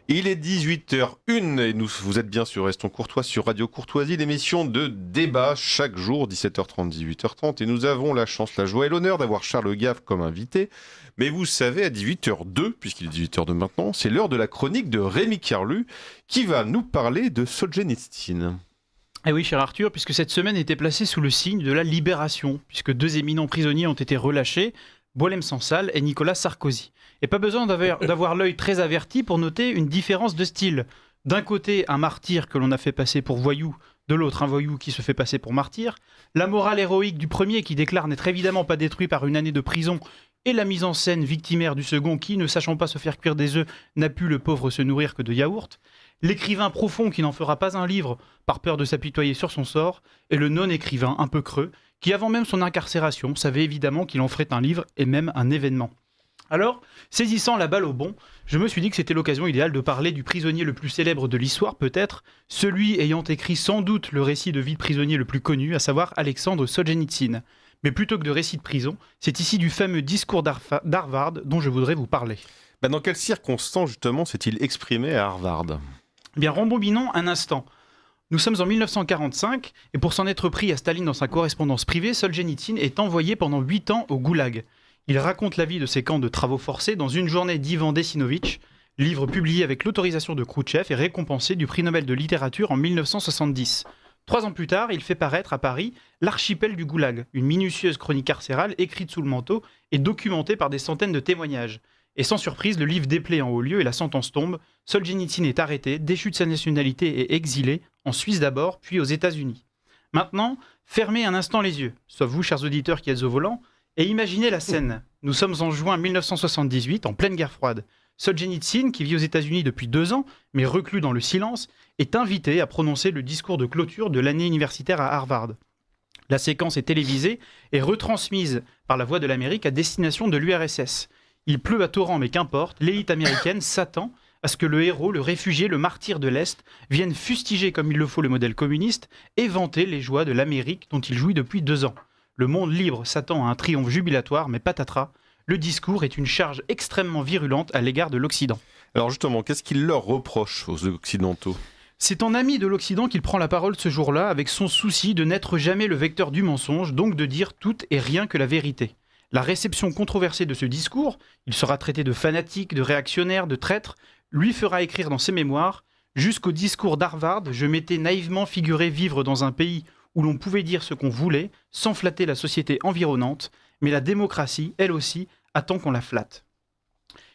Il est 18h01 et vous êtes bien sûr Restons Courtois sur Radio Courtoisie, l'émission de débat chaque jour, 17h30, 18h30. Et nous avons la chance, la joie et l'honneur d'avoir Charles Gave comme invité. Mais vous savez, à 18h02, puisqu'il est 18h02 maintenant, c'est l'heure de la chronique de Rémi Carlu qui va nous parler de Solzhenitsyn. Eh oui, cher Arthur, puisque cette semaine était placée sous le signe de la libération, puisque 2 éminents prisonniers ont été relâchés, Boualem Sansal et Nicolas Sarkozy. Et pas besoin d'avoir l'œil très averti pour noter une différence de style. D'un côté, un martyr que l'on a fait passer pour voyou, de l'autre, un voyou qui se fait passer pour martyr. La morale héroïque du premier qui déclare n'être évidemment pas détruit par une année de prison, et la mise en scène victimaire du second qui, ne sachant pas se faire cuire des œufs, n'a pu le pauvre se nourrir que de yaourt. L'écrivain profond qui n'en fera pas un livre par peur de s'apitoyer sur son sort, et le non-écrivain un peu creux, qui avant même son incarcération savait évidemment qu'il en ferait un livre et même un événement. Alors, saisissant la balle au bond, je me suis dit que c'était l'occasion idéale de parler du prisonnier le plus célèbre de l'histoire peut-être, celui ayant écrit sans doute le récit de vie de prisonnier le plus connu, à savoir Alexandre Solzhenitsyn. Mais plutôt que de récit de prison, c'est ici du fameux discours d'Harvard dont je voudrais vous parler. Dans quelles circonstances justement s'est-il exprimé à Harvard ? Bien, rembobinons un instant. Nous sommes en 1945, et pour s'en être pris à Staline dans sa correspondance privée, Solzhenitsyn est envoyé pendant 8 ans au Goulag. Il raconte la vie de ces camps de travaux forcés dans Une journée d'Ivan Dessinovitch, livre publié avec l'autorisation de Khrouchtchev et récompensé du prix Nobel de littérature en 1970. 3 ans plus tard, il fait paraître à Paris L'archipel du Goulag, une minutieuse chronique carcérale écrite sous le manteau et documentée par des centaines de témoignages. Et sans surprise, le livre déplaît en haut lieu et la sentence tombe. Solzhenitsyn est arrêté, déchu de sa nationalité et exilé, en Suisse d'abord, puis aux États-Unis. Maintenant, fermez un instant les yeux, sauf vous, chers auditeurs qui êtes au volant, et imaginez la scène. Nous sommes en juin 1978, en pleine guerre froide. Solzhenitsyn, qui vit aux États-Unis depuis 2 ans, mais reclus dans le silence, est invité à prononcer le discours de clôture de l'année universitaire à Harvard. La séquence est télévisée et retransmise par la Voix de l'Amérique à destination de l'URSS. Il pleut à torrents, mais qu'importe, l'élite américaine s'attend à ce que le héros, le réfugié, le martyr de l'Est vienne fustiger comme il le faut le modèle communiste et vanter les joies de l'Amérique dont il jouit depuis 2 ans. Le monde libre s'attend à un triomphe jubilatoire, mais patatras, le discours est une charge extrêmement virulente à l'égard de l'Occident. Alors justement, qu'est-ce qu'il leur reproche aux Occidentaux ? C'est en ami de l'Occident qu'il prend la parole ce jour-là, avec son souci de n'être jamais le vecteur du mensonge, donc de dire tout et rien que la vérité. La réception controversée de ce discours, il sera traité de fanatique, de réactionnaire, de traître, lui fera écrire dans ses mémoires « Jusqu'au discours d'Harvard, je m'étais naïvement figuré vivre dans un pays où l'on pouvait dire ce qu'on voulait, sans flatter la société environnante, mais la démocratie, elle aussi, attend qu'on la flatte. »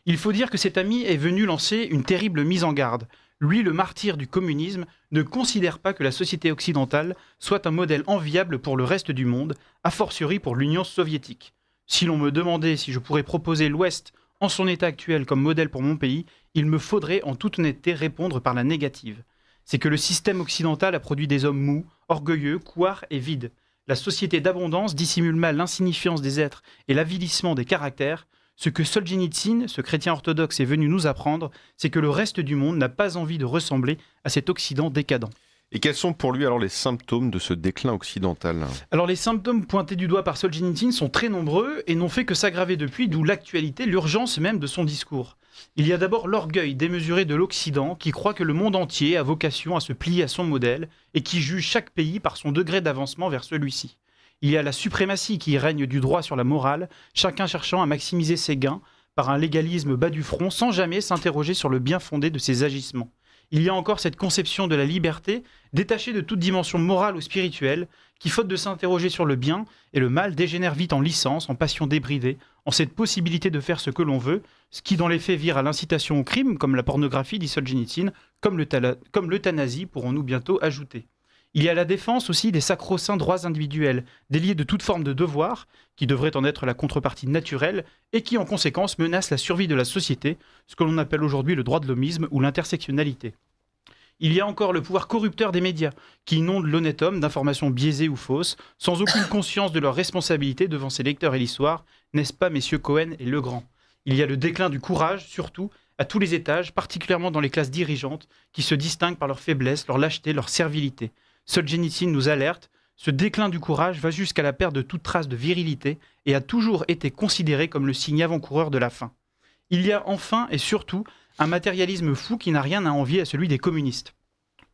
Il faut dire que cet ami est venu lancer une terrible mise en garde. Lui, le martyr du communisme, ne considère pas que la société occidentale soit un modèle enviable pour le reste du monde, a fortiori pour l'Union soviétique. Si l'on me demandait si je pourrais proposer l'Ouest en son état actuel comme modèle pour mon pays, il me faudrait en toute honnêteté répondre par la négative. C'est que le système occidental a produit des hommes mous, orgueilleux, couards et vides. La société d'abondance dissimule mal l'insignifiance des êtres et l'avilissement des caractères. Ce que Solzhenitsyn, ce chrétien orthodoxe, est venu nous apprendre, c'est que le reste du monde n'a pas envie de ressembler à cet Occident décadent. Et quels sont pour lui alors les symptômes de ce déclin occidental ? Alors les symptômes pointés du doigt par Solzhenitsyn sont très nombreux et n'ont fait que s'aggraver depuis, d'où l'actualité, l'urgence même de son discours. Il y a d'abord l'orgueil démesuré de l'Occident qui croit que le monde entier a vocation à se plier à son modèle et qui juge chaque pays par son degré d'avancement vers celui-ci. Il y a la suprématie qui règne du droit sur la morale, chacun cherchant à maximiser ses gains par un légalisme bas du front sans jamais s'interroger sur le bien fondé de ses agissements. Il y a encore cette conception de la liberté, détachée de toute dimension morale ou spirituelle, qui, faute de s'interroger sur le bien et le mal, dégénère vite en licence, en passion débridée, en cette possibilité de faire ce que l'on veut, ce qui dans les faits vire à l'incitation au crime, comme la pornographie, dit Solzhenitsyn, comme l'euthanasie, pourrons-nous bientôt ajouter. Il y a la défense aussi des sacro-saints droits individuels, déliés de toute forme de devoir, qui devraient en être la contrepartie naturelle, et qui en conséquence menacent la survie de la société, ce que l'on appelle aujourd'hui le droit de l'homisme ou l'intersectionnalité. Il y a encore le pouvoir corrupteur des médias, qui inonde l'honnête homme d'informations biaisées ou fausses, sans aucune conscience de leur responsabilité devant ses lecteurs et l'histoire, n'est-ce pas, messieurs Cohen et Legrand ? Il y a le déclin du courage, surtout, à tous les étages, particulièrement dans les classes dirigeantes, qui se distinguent par leur faiblesse, leur lâcheté, leur servilité. Solzhenitsyn nous alerte, ce déclin du courage va jusqu'à la perte de toute trace de virilité et a toujours été considéré comme le signe avant-coureur de la fin. Il y a enfin et surtout un matérialisme fou qui n'a rien à envier à celui des communistes.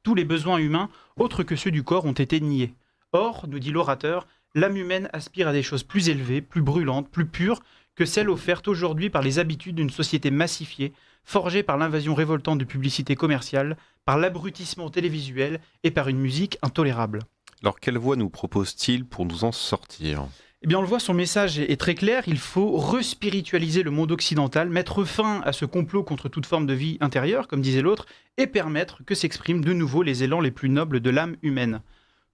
Tous les besoins humains, autres que ceux du corps, ont été niés. Or, nous dit l'orateur, l'âme humaine aspire à des choses plus élevées, plus brûlantes, plus pures que celles offertes aujourd'hui par les habitudes d'une société massifiée, forgée par l'invasion révoltante de publicité commerciale, par l'abrutissement télévisuel et par une musique intolérable. Alors, quelle voie nous propose-t-il pour nous en sortir ? Eh bien, on le voit, son message est très clair. Il faut respiritualiser le monde occidental, mettre fin à ce complot contre toute forme de vie intérieure, comme disait l'autre, et permettre que s'expriment de nouveau les élans les plus nobles de l'âme humaine.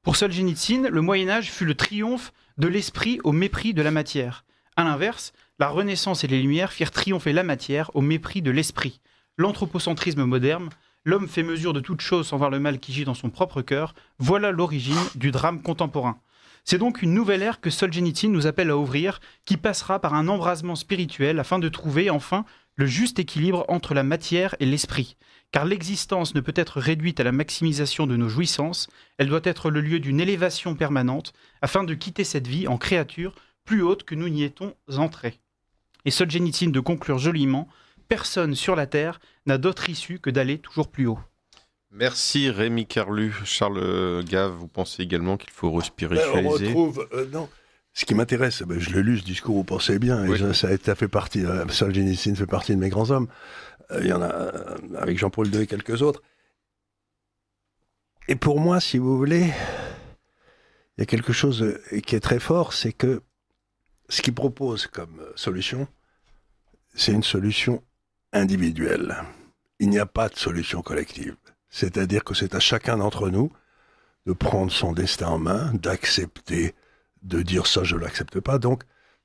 Pour Solzhenitsyn, le Moyen-Âge fut le triomphe de l'esprit au mépris de la matière. A l'inverse, la Renaissance et les Lumières firent triompher la matière au mépris de l'esprit. L'anthropocentrisme moderne, l'homme fait mesure de toute chose sans voir le mal qui gît dans son propre cœur, voilà l'origine du drame contemporain. C'est donc une nouvelle ère que Solzhenitsyn nous appelle à ouvrir, qui passera par un embrasement spirituel afin de trouver enfin le juste équilibre entre la matière et l'esprit. Car l'existence ne peut être réduite à la maximisation de nos jouissances, elle doit être le lieu d'une élévation permanente afin de quitter cette vie en créature plus haute que nous n'y étions entrés. Et Solzhenitsyn de conclure joliment, personne sur la Terre n'a d'autre issue que d'aller toujours plus haut. Merci Rémi Carlu. Charles Gave, vous pensez également qu'il faut respiritualiser ? On retrouve... non. Ce qui m'intéresse, je l'ai lu ce discours, vous pensez bien, oui. Et ça fait partie, Solzhenitsyn fait partie de mes grands hommes. Il y en a avec Jean-Paul II et quelques autres. Et pour moi, si vous voulez, il y a quelque chose qui est très fort, c'est que ce qu'il propose comme solution, c'est une solution individuelle. Il n'y a pas de solution collective. C'est-à-dire que c'est à chacun d'entre nous de prendre son destin en main, d'accepter, de dire ça, je ne l'accepte pas. Donc,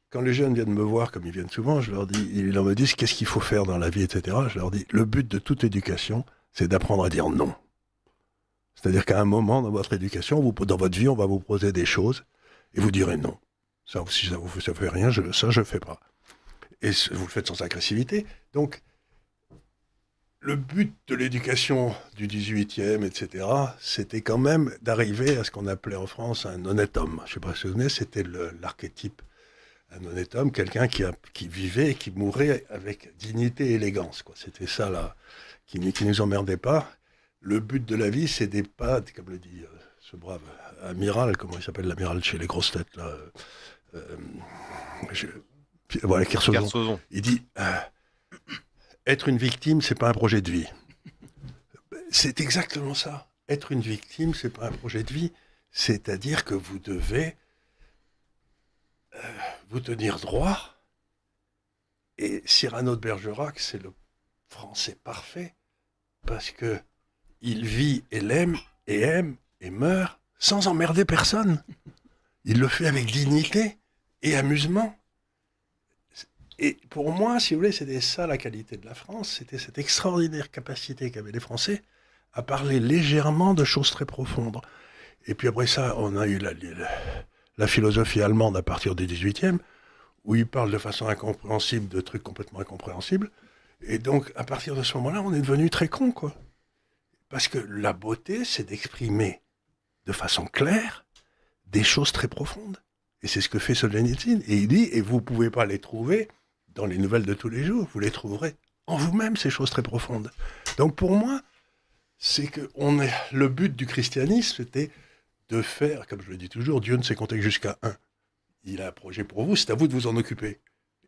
quand les jeunes viennent me voir, comme ils viennent souvent, ils me disent qu'est-ce qu'il faut faire dans la vie, etc. Je leur dis, le but de toute éducation, c'est d'apprendre à dire non. C'est-à-dire qu'à un moment dans votre éducation, dans votre vie, on va vous poser des choses et vous direz non. Ça, si ça ne fait rien, ça, je ne fais pas. Et vous le faites sans agressivité. Donc, le but de l'éducation du 18e, etc., c'était quand même d'arriver à ce qu'on appelait en France un honnête homme. Je ne sais pas si vous vous souvenez, c'était l'archétype. Un honnête homme, quelqu'un qui vivait et qui mourait avec dignité et élégance, quoi. C'était ça, là, qui ne nous emmerdait pas. Le but de la vie, c'est des pas, comme le dit ce brave amiral, comment il s'appelle l'amiral chez les grosses têtes, là, voilà, Kersozon. Il dit... être une victime, c'est pas un projet de vie. C'est exactement ça. Être une victime, c'est pas un projet de vie. C'est-à-dire que vous devez vous tenir droit Et Cyrano de Bergerac, c'est le français parfait, parce que il vit et l'aime, et aime, et meurt, sans emmerder personne. Il le fait avec dignité et amusement. Et pour moi, si vous voulez, c'était ça la qualité de la France, c'était cette extraordinaire capacité qu'avaient les Français à parler légèrement de choses très profondes. Et puis après ça, on a eu la philosophie allemande à partir du 18e, où ils parlent de façon incompréhensible de trucs complètement incompréhensibles. Et donc, à partir de ce moment-là, on est devenu très cons, quoi. Parce que la beauté, c'est d'exprimer de façon claire des choses très profondes. Et c'est ce que fait Solzhenitsyn. Et il dit, et vous ne pouvez pas les trouver dans les nouvelles de tous les jours, vous les trouverez en vous-même, ces choses très profondes. Donc pour moi, c'est que le but du christianisme, c'était de faire, comme je le dis toujours, Dieu ne sait compter que jusqu'à 1. Il a un projet pour vous, c'est à vous de vous en occuper.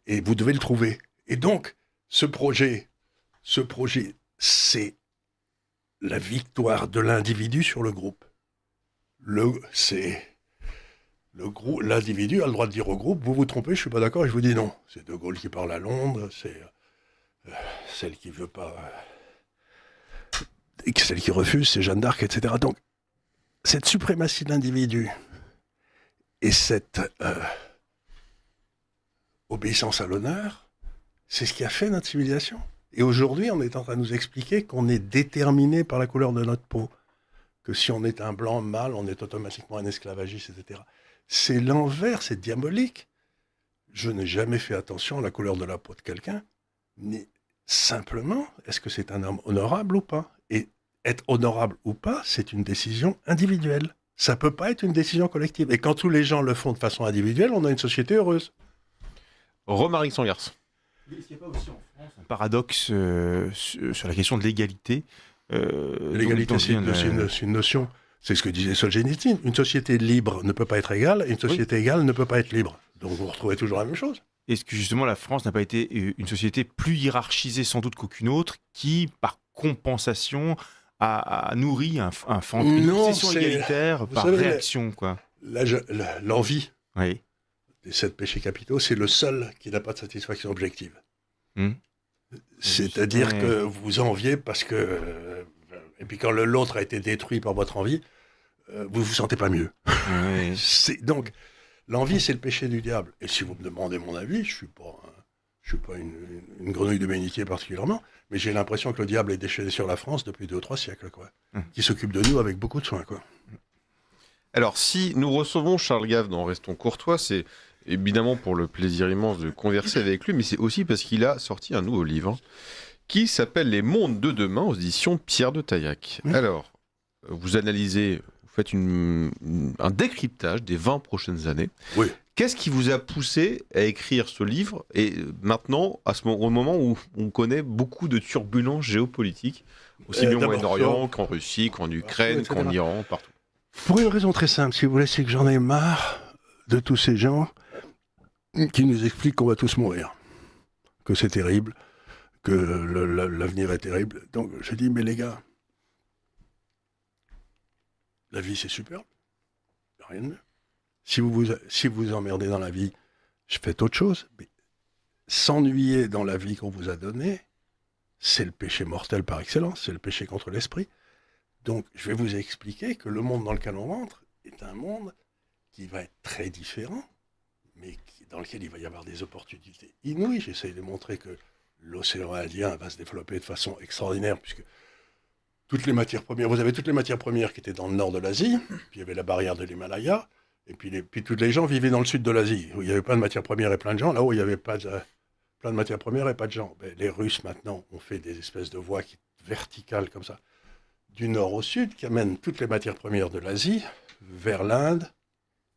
Et vous devez le trouver. Et donc, ce projet, c'est la victoire de l'individu sur le groupe. L'individu a le droit de dire au groupe, vous vous trompez, je suis pas d'accord, et je vous dis non. C'est De Gaulle qui parle à Londres, c'est celle qui veut pas, celle qui refuse, c'est Jeanne d'Arc, etc. Donc, cette suprématie de l'individu et cette obéissance à l'honneur, c'est ce qui a fait notre civilisation. Et aujourd'hui, on est en train de nous expliquer qu'on est déterminé par la couleur de notre peau, que si on est un blanc mâle, on est automatiquement un esclavagiste, etc. C'est l'envers, c'est diabolique. Je n'ai jamais fait attention à la couleur de la peau de quelqu'un, ni simplement, est-ce que c'est un homme honorable ou pas? Et être honorable ou pas, c'est une décision individuelle. Ça ne peut pas être une décision collective. Et quand tous les gens le font de façon individuelle, on a une société heureuse. Romaric Sangars. Est-ce qu'il n'y a pas aussi en France un paradoxe sur la question de l'égalité? L'égalité, c'est une notion, c'est ce que disait Solzhenitsyn. Une société libre ne peut pas être égale, et une société égale ne peut pas être libre. Donc vous retrouvez toujours la même chose. Est-ce que justement la France n'a pas été une société plus hiérarchisée sans doute qu'aucune autre, qui, par compensation, a nourri une obsession égalitaire par réaction, quoi? L'envie des 7 péchés capitaux, c'est le seul qui n'a pas de satisfaction objective. C'est-à-dire que vous enviez parce que... et puis quand l'autre a été détruit par votre envie, vous vous sentez pas mieux. Donc, l'envie, c'est le péché du diable. Et si vous me demandez mon avis, je suis pas une grenouille de bénitier particulièrement, mais j'ai l'impression que le diable est déchaîné sur la France depuis 2 ou 3 siècles, quoi. Qui s'occupe de nous avec beaucoup de soin, quoi. Alors, si nous recevons Charles Gave dans Restons Courtois, c'est évidemment pour le plaisir immense de converser avec lui, mais c'est aussi parce qu'il a sorti un nouveau livre qui s'appelle Les mondes de demain aux éditions Pierre de Taillac. Alors, vous analysez, vous faites un décryptage des 20 prochaines années. Oui. Qu'est-ce qui vous a poussé à écrire ce livre, et maintenant, au moment où on connaît beaucoup de turbulences géopolitiques, aussi bien au Moyen-Orient qu'en Russie, qu'en Ukraine, qu'en Iran, partout? Pour une raison très simple, si vous voulez, c'est que j'en ai marre de tous ces gens qui nous expliquent qu'on va tous mourir, que c'est terrible, que l'avenir est terrible. Donc je dis, mais les gars, la vie c'est superbe, rien de mieux. Si vous emmerdez dans la vie, faites autre chose. Mais s'ennuyer dans la vie qu'on vous a donnée, c'est le péché mortel par excellence, c'est le péché contre l'esprit. Donc je vais vous expliquer que le monde dans lequel on rentre est un monde qui va être très différent, mais dans lequel il va y avoir des opportunités inouïes. J'essaye de montrer que l'océan Indien va se développer de façon extraordinaire, puisque toutes les matières premières, vous avez toutes les matières premières qui étaient dans le nord de l'Asie, puis il y avait la barrière de l'Himalaya, et puis tous les gens vivaient dans le sud de l'Asie, où il y avait plein de matières premières et plein de gens, là où il n'y avait pas plein de matières premières et pas de gens. Ben, les Russes, maintenant, ont fait des espèces de voies verticales comme ça, du nord au sud, qui amènent toutes les matières premières de l'Asie vers l'Inde,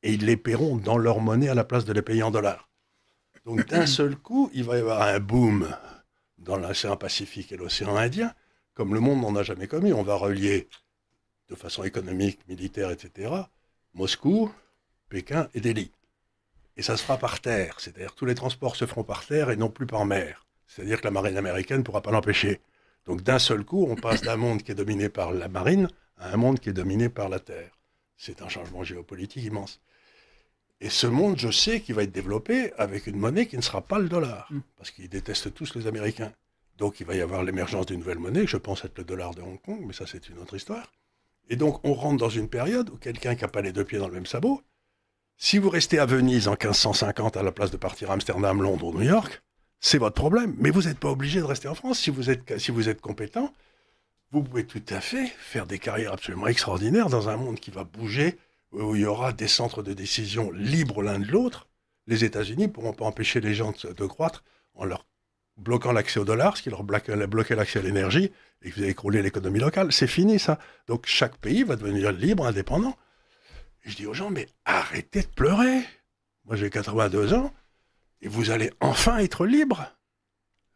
et ils les paieront dans leur monnaie à la place de les payer en dollars. Donc d'un seul coup, il va y avoir un boom dans l'océan Pacifique et l'océan Indien, comme le monde n'en a jamais connu. On va relier de façon économique, militaire, etc., Moscou, Pékin et Delhi. Et ça se fera par terre, c'est-à-dire tous les transports se feront par terre et non plus par mer. C'est-à-dire que la marine américaine ne pourra pas l'empêcher. Donc d'un seul coup, on passe d'un monde qui est dominé par la marine à un monde qui est dominé par la terre. C'est un changement géopolitique immense. Et ce monde, je sais qu'il va être développé avec une monnaie qui ne sera pas le dollar, parce qu'ils détestent tous les Américains. Donc il va y avoir l'émergence d'une nouvelle monnaie, je pense être le dollar de Hong Kong, mais ça c'est une autre histoire. Et donc on rentre dans une période où quelqu'un qui n'a pas les deux pieds dans le même sabot, si vous restez à Venise en 1550 à la place de partir à Amsterdam, Londres ou New York, c'est votre problème. Mais vous n'êtes pas obligé de rester en France. Si vous êtes compétent, vous pouvez tout à fait faire des carrières absolument extraordinaires dans un monde qui va bouger, où il y aura des centres de décision libres l'un de l'autre. Les États-Unis ne pourront pas empêcher les gens de croître en leur bloquant l'accès au dollar, ce qui leur bloquait l'accès à l'énergie, et que vous avez écroulé l'économie locale. C'est fini, ça. Donc chaque pays va devenir libre, indépendant. Et je dis aux gens, mais arrêtez de pleurer. Moi, j'ai 82 ans, et vous allez enfin être libre.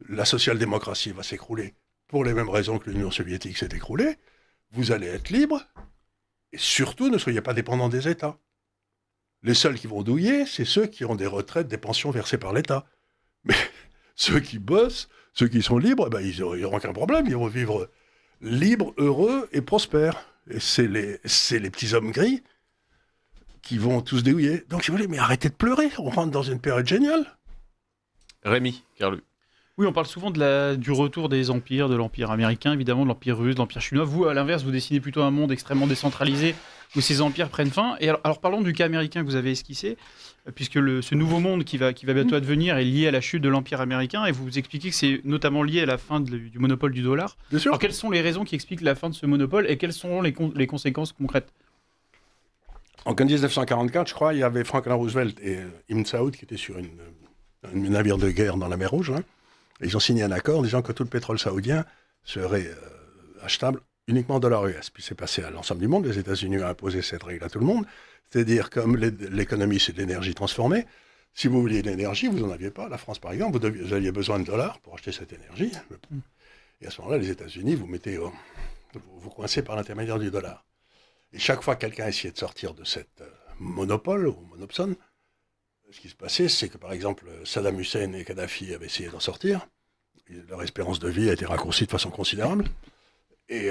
La social-démocratie va s'écrouler pour les mêmes raisons que l'Union soviétique s'est écroulée. Vous allez être libre, et surtout, ne soyez pas dépendants des États. Les seuls qui vont douiller, c'est ceux qui ont des retraites, des pensions versées par l'État. Mais ceux qui bossent, ceux qui sont libres, ben, ils n'auront aucun problème. Ils vont vivre libres, heureux et prospères. Et c'est les petits hommes gris qui vont tous déhouiller. Donc, si vous voulez, mais arrêtez de pleurer. On rentre dans une période géniale. Rémi Kerlu. Oui, on parle souvent du retour des empires, de l'empire américain, évidemment, de l'empire russe, de l'empire chinois. Vous, à l'inverse, vous dessinez plutôt un monde extrêmement décentralisé où ces empires prennent fin. Et alors parlons du cas américain que vous avez esquissé, puisque ce nouveau monde qui va bientôt advenir est lié à la chute de l'empire américain, et vous expliquez que c'est notamment lié à la fin du monopole du dollar. Bien sûr. Alors quelles sont les raisons qui expliquent la fin de ce monopole, et quelles sont les conséquences concrètes? En 1944, je crois, il y avait Franklin Roosevelt et Ibn Saoud qui étaient sur un navire de guerre dans la mer Rouge. Et ils ont signé un accord disant que tout le pétrole saoudien serait achetable uniquement en dollars US. Puis c'est passé à l'ensemble du monde. Les États-Unis ont imposé cette règle à tout le monde. C'est-à-dire, comme l'économie, c'est de l'énergie transformée, si vous vouliez de l'énergie, vous n'en aviez pas. La France, par exemple, vous aviez besoin de dollars pour acheter cette énergie. Et à ce moment-là, les États-Unis, vous coincez par l'intermédiaire du dollar. Et chaque fois que quelqu'un essayait de sortir de cette monopole, ou monopsone, ce qui se passait, c'est que, par exemple, Saddam Hussein et Kadhafi avaient essayé d'en sortir. Leur espérance de vie a été raccourcie de façon considérable. Et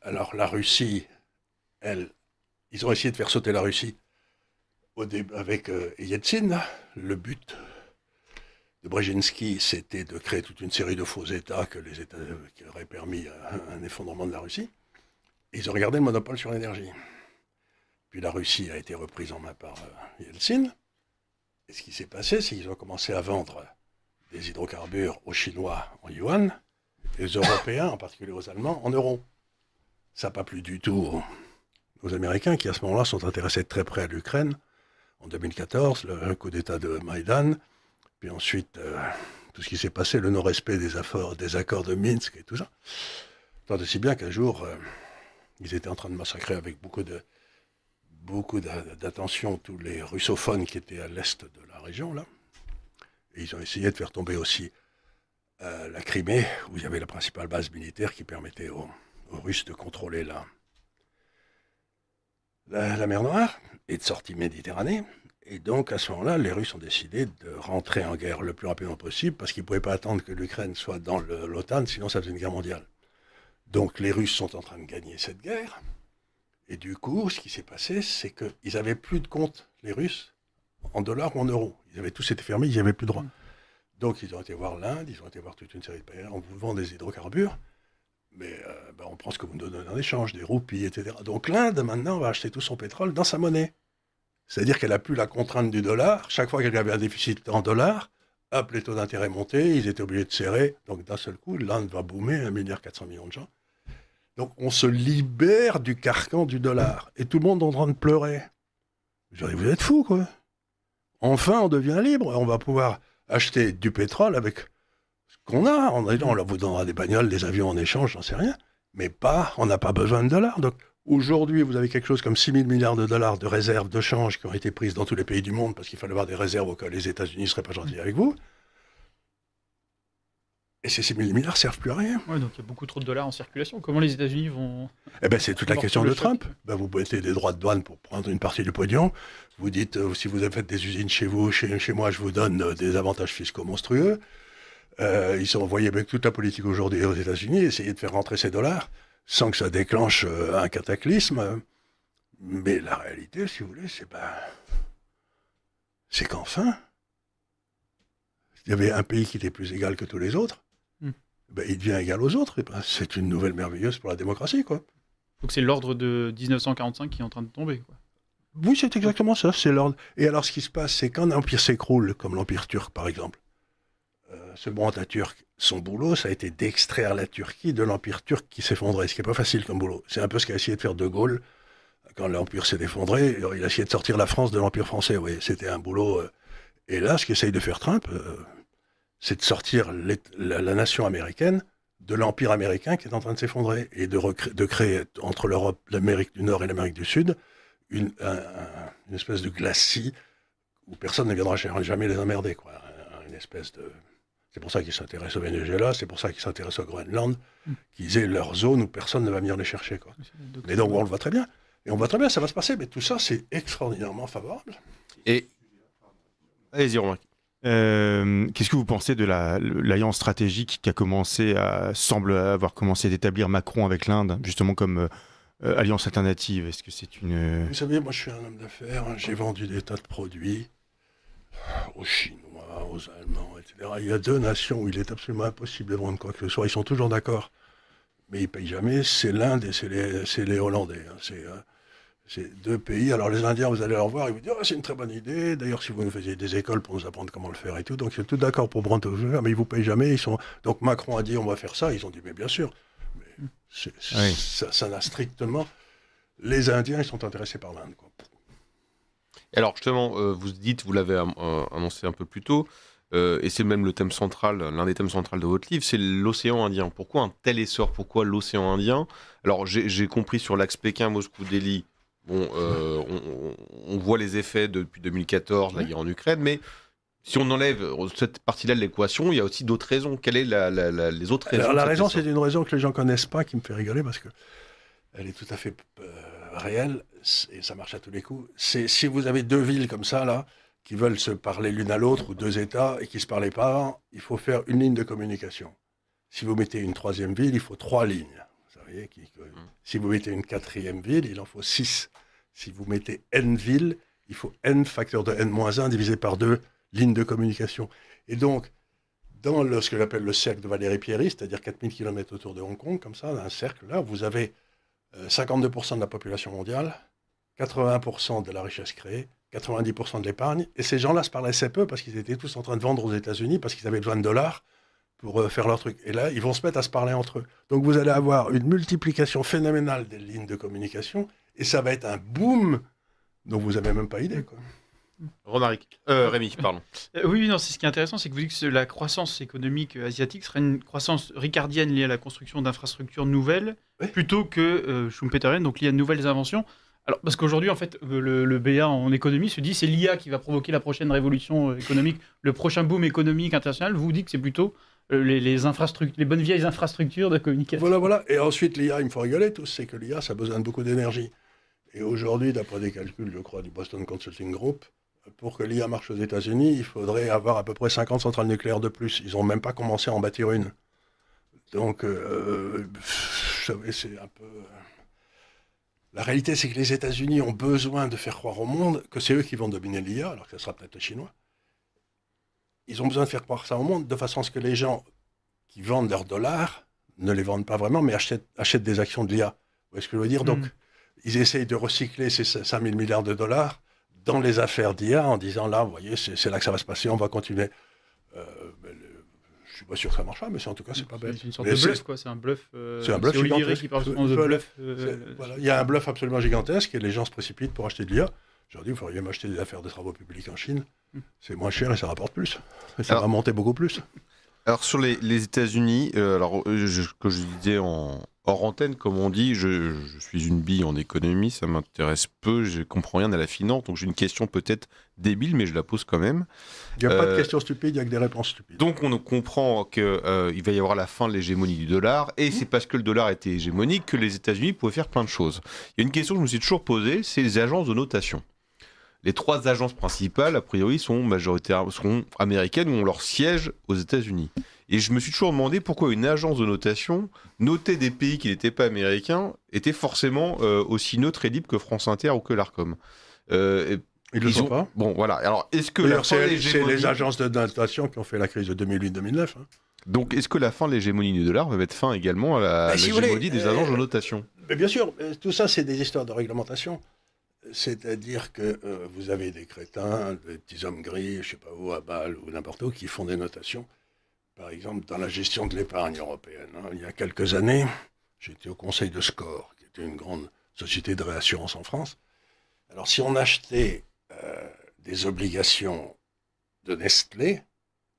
alors, la Russie, ils ont essayé de faire sauter la Russie avec Yeltsin. Le but de Brzezinski, c'était de créer toute une série de faux États qui auraient permis un effondrement de la Russie. Et ils ont regardé le monopole sur l'énergie. Puis la Russie a été reprise en main par Yeltsin. Et ce qui s'est passé, c'est qu'ils ont commencé à vendre des hydrocarbures aux Chinois en yuan, et aux Européens, en particulier aux Allemands, en euros. Ça n'a pas plu du tout aux Américains, qui à ce moment-là sont intéressés de très près à l'Ukraine. En 2014, le coup d'État de Maïdan, puis ensuite tout ce qui s'est passé, le non-respect des accords de Minsk et tout ça. Tant de si bien qu'un jour, ils étaient en train de massacrer avec beaucoup d'attention tous les russophones qui étaient à l'est de la région, là. Et ils ont essayé de faire tomber aussi la Crimée, où il y avait la principale base militaire qui permettait aux Russes de contrôler la mer Noire et de sortir Méditerranée. Et donc, à ce moment-là, les Russes ont décidé de rentrer en guerre le plus rapidement possible, parce qu'ils ne pouvaient pas attendre que l'Ukraine soit dans l'OTAN, sinon ça faisait une guerre mondiale. Donc, les Russes sont en train de gagner cette guerre. Et du coup, ce qui s'est passé, c'est qu'ils n'avaient plus de compte, les Russes, en dollars ou en euros. Ils avaient tous été fermés, ils n'y avaient plus droit. Donc, ils ont été voir l'Inde, ils ont été voir toute une série de pays. On vous vend des hydrocarbures, mais on prend ce que vous nous donnez en échange, des roupies, etc. Donc, l'Inde, maintenant, va acheter tout son pétrole dans sa monnaie. C'est-à-dire qu'elle n'a plus la contrainte du dollar. Chaque fois qu'elle avait un déficit en dollars, hop, les taux d'intérêt montaient, ils étaient obligés de serrer. Donc, d'un seul coup, l'Inde va boomer, 1,4 milliard de gens. Donc, on se libère du carcan du dollar. Et tout le monde est en train de pleurer. Je dis, vous êtes fous, quoi. Enfin, on devient libre. On va pouvoir acheter du pétrole avec ce qu'on a. On vous donnera des bagnoles, des avions en échange, j'en sais rien. Mais on n'a pas besoin de dollars. Donc, aujourd'hui, vous avez quelque chose comme 6 000 milliards de dollars de réserves de change qui ont été prises dans tous les pays du monde parce qu'il fallait avoir des réserves au cas où les États-Unis ne seraient pas gentils avec vous. Et ces 6 000 milliards ne servent plus à rien. Ouais, donc il y a beaucoup trop de dollars en circulation. Comment les États-Unis vont... c'est toute la question de Trump. Vous mettez des droits de douane pour prendre une partie du pognon. Vous dites, si vous avez fait des usines chez vous, chez moi, je vous donne des avantages fiscaux monstrueux. Ils sont envoyés avec toute la politique aujourd'hui aux États-Unis, essayer de faire rentrer ces dollars sans que ça déclenche un cataclysme. Mais la réalité, si vous voulez, c'est qu'enfin, il y avait un pays qui était plus égal que tous les autres, il devient égal aux autres, et c'est une nouvelle merveilleuse pour la démocratie, quoi. Donc c'est l'ordre de 1945 qui est en train de tomber, quoi. Oui, c'est exactement ça, c'est l'ordre. Et alors, ce qui se passe, c'est quand un empire s'écroule, comme l'Empire turc, par exemple, ce bon Atatürk, son boulot, ça a été d'extraire la Turquie de l'Empire turc qui s'effondrait, ce qui n'est pas facile comme boulot. C'est un peu ce qu'a essayé de faire De Gaulle. Quand l'Empire s'est effondré, il a essayé de sortir la France de l'Empire français. Oui, c'était un boulot. Et là, ce qu'essaye de faire Trump, c'est de sortir la nation américaine de l'Empire américain qui est en train de s'effondrer et de créer entre l'Europe, l'Amérique du Nord et l'Amérique du Sud une espèce de glacis où personne ne viendra jamais les emmerder, quoi. Une espèce de... C'est pour ça qu'ils s'intéressent au Venezuela, c'est pour ça qu'ils s'intéressent au Groenland, qu'ils aient leur zone où personne ne va venir les chercher, quoi. Mais donc, on le voit très bien. Et on voit très bien, ça va se passer, mais tout ça, c'est extraordinairement favorable. Et... Allez-y, Romain. Qu'est-ce que vous pensez de l'alliance stratégique qui semble avoir commencé d'établir Macron avec l'Inde, justement comme alliance alternative? Est-ce que c'est une... Vous savez, moi je suis un homme d'affaires, j'ai vendu des tas de produits aux Chinois, aux Allemands, etc. Il y a 2 nations où il est absolument impossible de vendre quoi que ce soit, ils sont toujours d'accord, mais ils ne payent jamais, c'est l'Inde et c'est les Hollandais. C'est 2 pays. Alors les Indiens, vous allez leur voir, ils vous disent « c'est une très bonne idée. D'ailleurs, si vous nous faisiez des écoles pour nous apprendre comment le faire et tout. » Donc ils sont tous d'accord pour prendre tout ça, mais ils ne vous payent jamais. Donc Macron a dit « on va faire ça ». Ils ont dit « mais bien sûr ». Mais ça n'a strictement... Les Indiens, ils sont intéressés par l'Inde, quoi. Alors justement, vous l'avez annoncé un peu plus tôt, et c'est même le thème central, l'un des thèmes centraux de votre livre, c'est l'océan Indien. Pourquoi un tel essor? Pourquoi l'océan Indien? Alors j'ai compris sur l'axe Pékin-Moscou-Delhi, bon, on voit les effets depuis 2014, la guerre en Ukraine, mais si on enlève cette partie-là de l'équation, il y a aussi d'autres raisons. Quelles sont les autres raisons? Alors, la raison, c'est une raison que les gens ne connaissent pas, qui me fait rigoler, parce qu'elle est tout à fait réelle, et ça marche à tous les coups. C'est si vous avez 2 villes comme ça, là, qui veulent se parler l'une à l'autre, ou 2 États, et qui ne se parlaient pas, il faut faire une ligne de communication. Si vous mettez une 3e ville, il faut 3 lignes. Vous savez, si vous mettez une 4e ville, il en faut 6. Si vous mettez N villes, il faut N facteur de N-1 divisé par 2 lignes de communication. Et donc, dans ce que j'appelle le cercle de Valéry Pierry, c'est-à-dire 4000 km autour de Hong Kong, comme ça, dans un cercle, là, vous avez 52% de la population mondiale, 80% de la richesse créée, 90% de l'épargne, et ces gens-là se parlaient assez peu parce qu'ils étaient tous en train de vendre aux États-Unis parce qu'ils avaient besoin de dollars pour faire leur truc. Et là, ils vont se mettre à se parler entre eux. Donc vous allez avoir une multiplication phénoménale des lignes de communication, et ça va être un boom dont vous n'avez même pas idée, quoi. Rémi, pardon. Oui, non, c'est ce qui est intéressant, c'est que vous dites que la croissance économique asiatique serait une croissance ricardienne liée à la construction d'infrastructures nouvelles, plutôt que schumpeterienne, donc liée à de nouvelles inventions. Alors, parce qu'aujourd'hui, en fait, le BA en économie se dit c'est l'IA qui va provoquer la prochaine révolution économique, le prochain boom économique international. Vous dites que c'est plutôt les bonnes vieilles infrastructures de communication. Voilà. Et ensuite, l'IA, il me faut rigoler tous, c'est que l'IA, ça a besoin de beaucoup d'énergie. Et aujourd'hui, d'après des calculs, je crois, du Boston Consulting Group, pour que l'IA marche aux États-Unis, il faudrait avoir à peu près 50 centrales nucléaires de plus. Ils n'ont même pas commencé à en bâtir une. Donc, vous savez, c'est un peu... La réalité, c'est que les États-Unis ont besoin de faire croire au monde que c'est eux qui vont dominer l'IA, alors que ce sera peut-être les Chinois. Ils ont besoin de faire croire ça au monde de façon à ce que les gens qui vendent leurs dollars ne les vendent pas vraiment, mais achètent des actions de l'IA. Vous voyez ce que je veux dire? Donc, ils essayent de recycler ces 5 000 milliards de dollars dans les affaires d'IA en disant là, vous voyez, c'est là que ça va se passer, on va continuer. Je ne suis pas sûr que ça marchera, mais en tout cas, c'est pas bête. C'est une sorte de bluff, quoi. C'est un bluff. C'est un bluff Olivier gigantesque. qui parle souvent de bluff. Voilà. Il y a un bluff absolument gigantesque et les gens se précipitent pour acheter de l'IA. Je leur dis, vous feriez m'acheter des affaires de travaux publics en Chine. C'est moins cher et ça rapporte plus. Et ça va monter beaucoup plus. Alors sur les États-Unis, que je disais hors antenne, comme on dit, je suis une bille en économie, ça m'intéresse peu, je ne comprends rien à la finance, donc j'ai une question peut-être débile, mais je la pose quand même. Il n'y a pas de questions stupides, il n'y a que des réponses stupides. Donc on comprend qu'il va y avoir la fin de l'hégémonie du dollar, et c'est parce que le dollar était hégémonique que les États-Unis pouvaient faire plein de choses. Il y a une question que je me suis toujours posée, c'est les agences de notation. Les 3 agences principales, a priori, seront américaines ou ont leur siège aux États-Unis. Et je me suis toujours demandé pourquoi une agence de notation notait des pays qui n'étaient pas américains était forcément aussi neutre et libre que France Inter ou que l'Arcom. Ils le sont pas. Bon, voilà. Alors, est-ce que d'ailleurs, c'est les agences de notation qui ont fait la crise de 2008-2009. Hein. Donc, est-ce que la fin de l'hégémonie du dollar va mettre fin également à l'hégémonie des agences de notation? Mais bien sûr, tout ça, c'est des histoires de réglementation. C'est-à-dire que vous avez des crétins, des petits hommes gris, je ne sais pas où, à Bâle ou n'importe où, qui font des notations. Par exemple, dans la gestion de l'épargne européenne. Hein. Il y a quelques années, j'étais au conseil de SCOR, qui était une grande société de réassurance en France. Alors, si on achetait des obligations de Nestlé,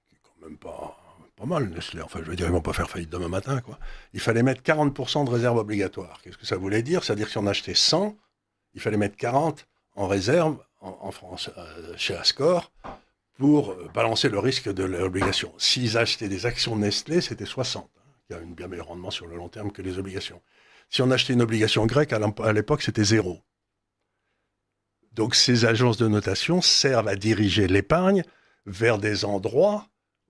qui est quand même pas mal, Nestlé, enfin, je veux dire, ils vont pas faire faillite demain matin, quoi. Il fallait mettre 40% de réserve obligatoire. Qu'est-ce que ça voulait dire? C'est-à-dire que si on achetait 100, il fallait mettre 40 en réserve en France, chez Ascor, pour balancer le risque de l'obligation. S'ils achetaient des actions Nestlé, c'était 60, qui a un bien meilleur rendement sur le long terme que les obligations. Si on achetait une obligation grecque, à l'époque, c'était 0. Donc ces agences de notation servent à diriger l'épargne vers des endroits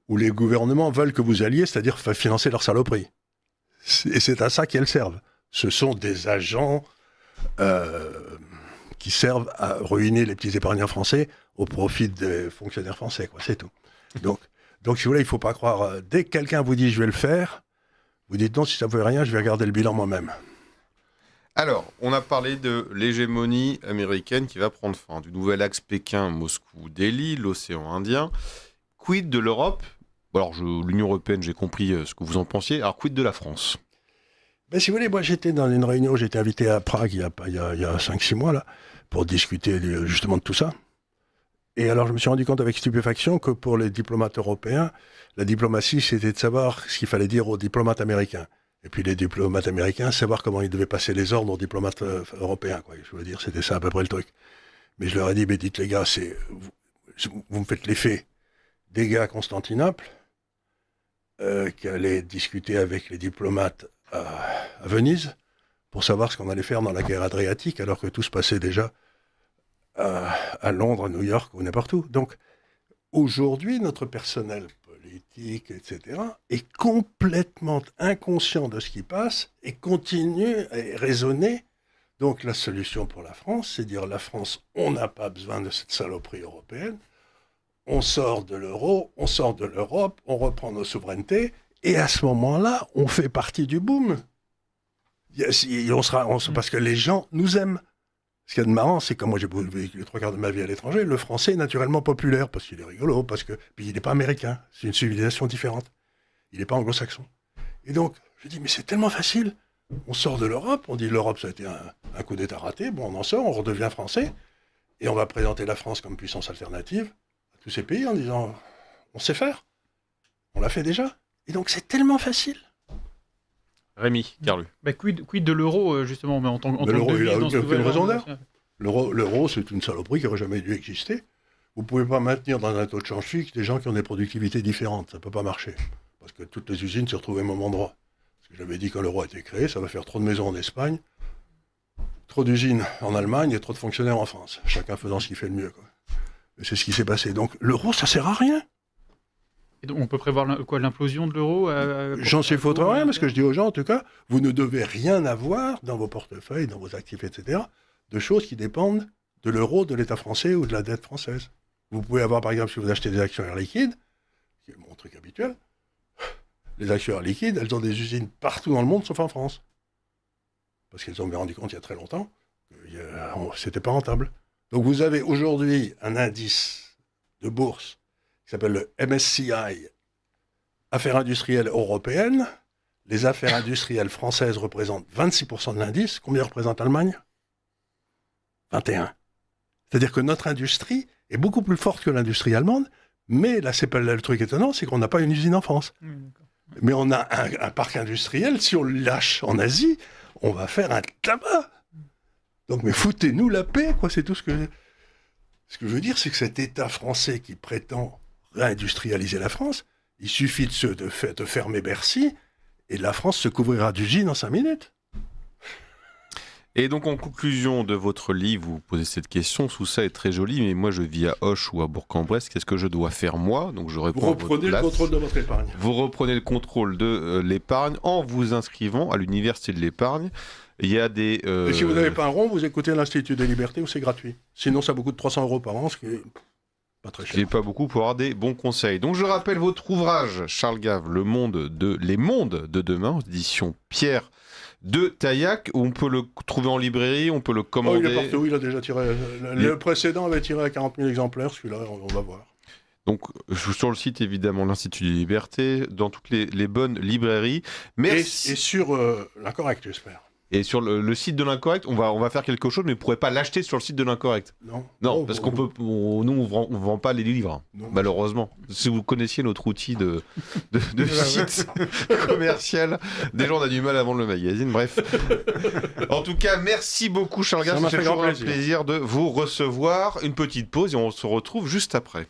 où les gouvernements veulent que vous alliez, c'est-à-dire financer leur saloperie. Et c'est à ça qu'elles servent. Ce sont des agents qui servent à ruiner les petits épargnants français au profit des fonctionnaires français, quoi. C'est tout. Donc si vous voulez, il ne faut pas croire. Dès que quelqu'un vous dit « je vais le faire », vous dites « non, si ça ne veut rien, je vais regarder le bilan moi-même ». Alors, on a parlé de l'hégémonie américaine qui va prendre fin, du nouvel axe Pékin-Moscou-Delhi, l'océan Indien. Quid de l'Europe? Alors, l'Union européenne, j'ai compris ce que vous en pensiez. Alors, quid de la France? Ben, si vous voulez, moi, j'étais dans une réunion, j'étais invité à Prague il y a 5-6 mois, là, pour discuter justement de tout ça. Et alors, je me suis rendu compte avec stupéfaction que pour les diplomates européens, la diplomatie, c'était de savoir ce qu'il fallait dire aux diplomates américains. Et puis les diplomates américains, savoir comment ils devaient passer les ordres aux diplomates européens, quoi. Je veux dire, c'était ça à peu près le truc. Mais je leur ai dit, mais dites les gars, vous me faites l'effet des gars à Constantinople, qui allaient discuter avec les diplomates à Venise pour savoir ce qu'on allait faire dans la guerre adriatique, alors que tout se passait déjà à Londres, à New York ou n'importe où. Donc, aujourd'hui, notre personnel politique, etc., est complètement inconscient de ce qui passe et continue à raisonner. Donc, la solution pour la France, c'est dire la France, on n'a pas besoin de cette saloperie européenne. On sort de l'euro, on sort de l'Europe, on reprend nos souverainetés, et à ce moment-là, on fait partie du boom. Parce que les gens nous aiment. Ce qu'il y a de marrant, c'est que moi j'ai vécu les 3/4 de ma vie à l'étranger, le français est naturellement populaire, parce qu'il est rigolo, puis il n'est pas américain, c'est une civilisation différente. Il n'est pas anglo-saxon. Et donc, je dis, mais c'est tellement facile. On sort de l'Europe, on dit l'Europe ça a été un coup d'État raté, bon on en sort, on redevient français, et on va présenter la France comme puissance alternative à tous ces pays en disant, on sait faire, on l'a fait déjà. Et donc c'est tellement facile. Rémi, Carlu. Bah, quid de l'euro, justement, mais en tant que l'euro, devise il n'a dans ce aucune raison nouvel d'être. L'euro, c'est une saloperie qui n'aurait jamais dû exister. Vous ne pouvez pas maintenir dans un taux de change fixe des gens qui ont des productivités différentes. Ça ne peut pas marcher. Parce que toutes les usines se retrouvent au même endroit. Parce que j'avais dit quand l'euro a été créé, ça va faire trop de maisons en Espagne, trop d'usines en Allemagne et trop de fonctionnaires en France. Chacun faisant ce qu'il fait le mieux, quoi. Et c'est ce qui s'est passé. Donc l'euro, ça ne sert à rien. Et donc, on peut prévoir l'implosion de l'euro J'en sais foutre rien, parce que je dis aux gens, en tout cas, vous ne devez rien avoir dans vos portefeuilles, dans vos actifs, etc., de choses qui dépendent de l'euro, de l'État français ou de la dette française. Vous pouvez avoir, par exemple, si vous achetez des actions Air Liquide, qui est mon truc habituel, les actions Air Liquide, elles ont des usines partout dans le monde, sauf en France. Parce qu'elles ont bien rendu compte il y a très longtemps que c'était pas rentable. Donc vous avez aujourd'hui un indice de bourse qui s'appelle le MSCI, Affaires industrielles européennes. Les affaires industrielles françaises représentent 26% de l'indice. Combien représente l'Allemagne? 21. C'est-à-dire que notre industrie est beaucoup plus forte que l'industrie allemande, mais là, c'est pas le truc étonnant, c'est qu'on n'a pas une usine en France. Mais on a un parc industriel, si on le lâche en Asie, on va faire un tabac. Donc, mais foutez-nous la paix, quoi, c'est tout ce que... Ce que je veux dire, c'est que cet État français qui prétend réindustrialiser la France, il suffit de fermer Bercy et la France se couvrira d'usines en 5 minutes. Et donc en conclusion de votre livre, vous posez cette question, tout ça est très joli, mais moi je vis à Auch ou à Bourg-en-Bresse, qu'est-ce que je dois faire moi? Donc je réponds vous reprenez le contrôle de votre épargne. Vous reprenez le contrôle de l'épargne en vous inscrivant à l'université de l'épargne. Il y a des... Et si vous n'avez pas un rond, vous écoutez l'Institut des Libertés où c'est gratuit. Sinon ça vous coûte 300 € par an, ce qui est pas très cher. Ce n'est pas beaucoup pour avoir des bons conseils. Donc je rappelle votre ouvrage, Charles Gave, Les mondes de demain, édition Pierre de Taillac, où on peut le trouver en librairie, on peut le commander. Il est partout, il a déjà tiré. Le précédent avait tiré à 40 000 exemplaires, celui-là, on va voir. Donc, sur le site, évidemment, l'Institut des Libertés, dans toutes les bonnes librairies. Merci. Et sur l'Incorrect, j'espère. Et sur le site de l'Incorrect, on va faire quelque chose, mais vous ne pourrez pas l'acheter sur le site de l'Incorrect. Non, parce qu'on peut, nous, on vend pas les livres, malheureusement. Si vous connaissiez notre outil de site commercial, déjà on a du mal à vendre le magazine, bref. En tout cas, merci beaucoup Charles Gave, c'est toujours un plaisir de vous recevoir. Une petite pause et on se retrouve juste après.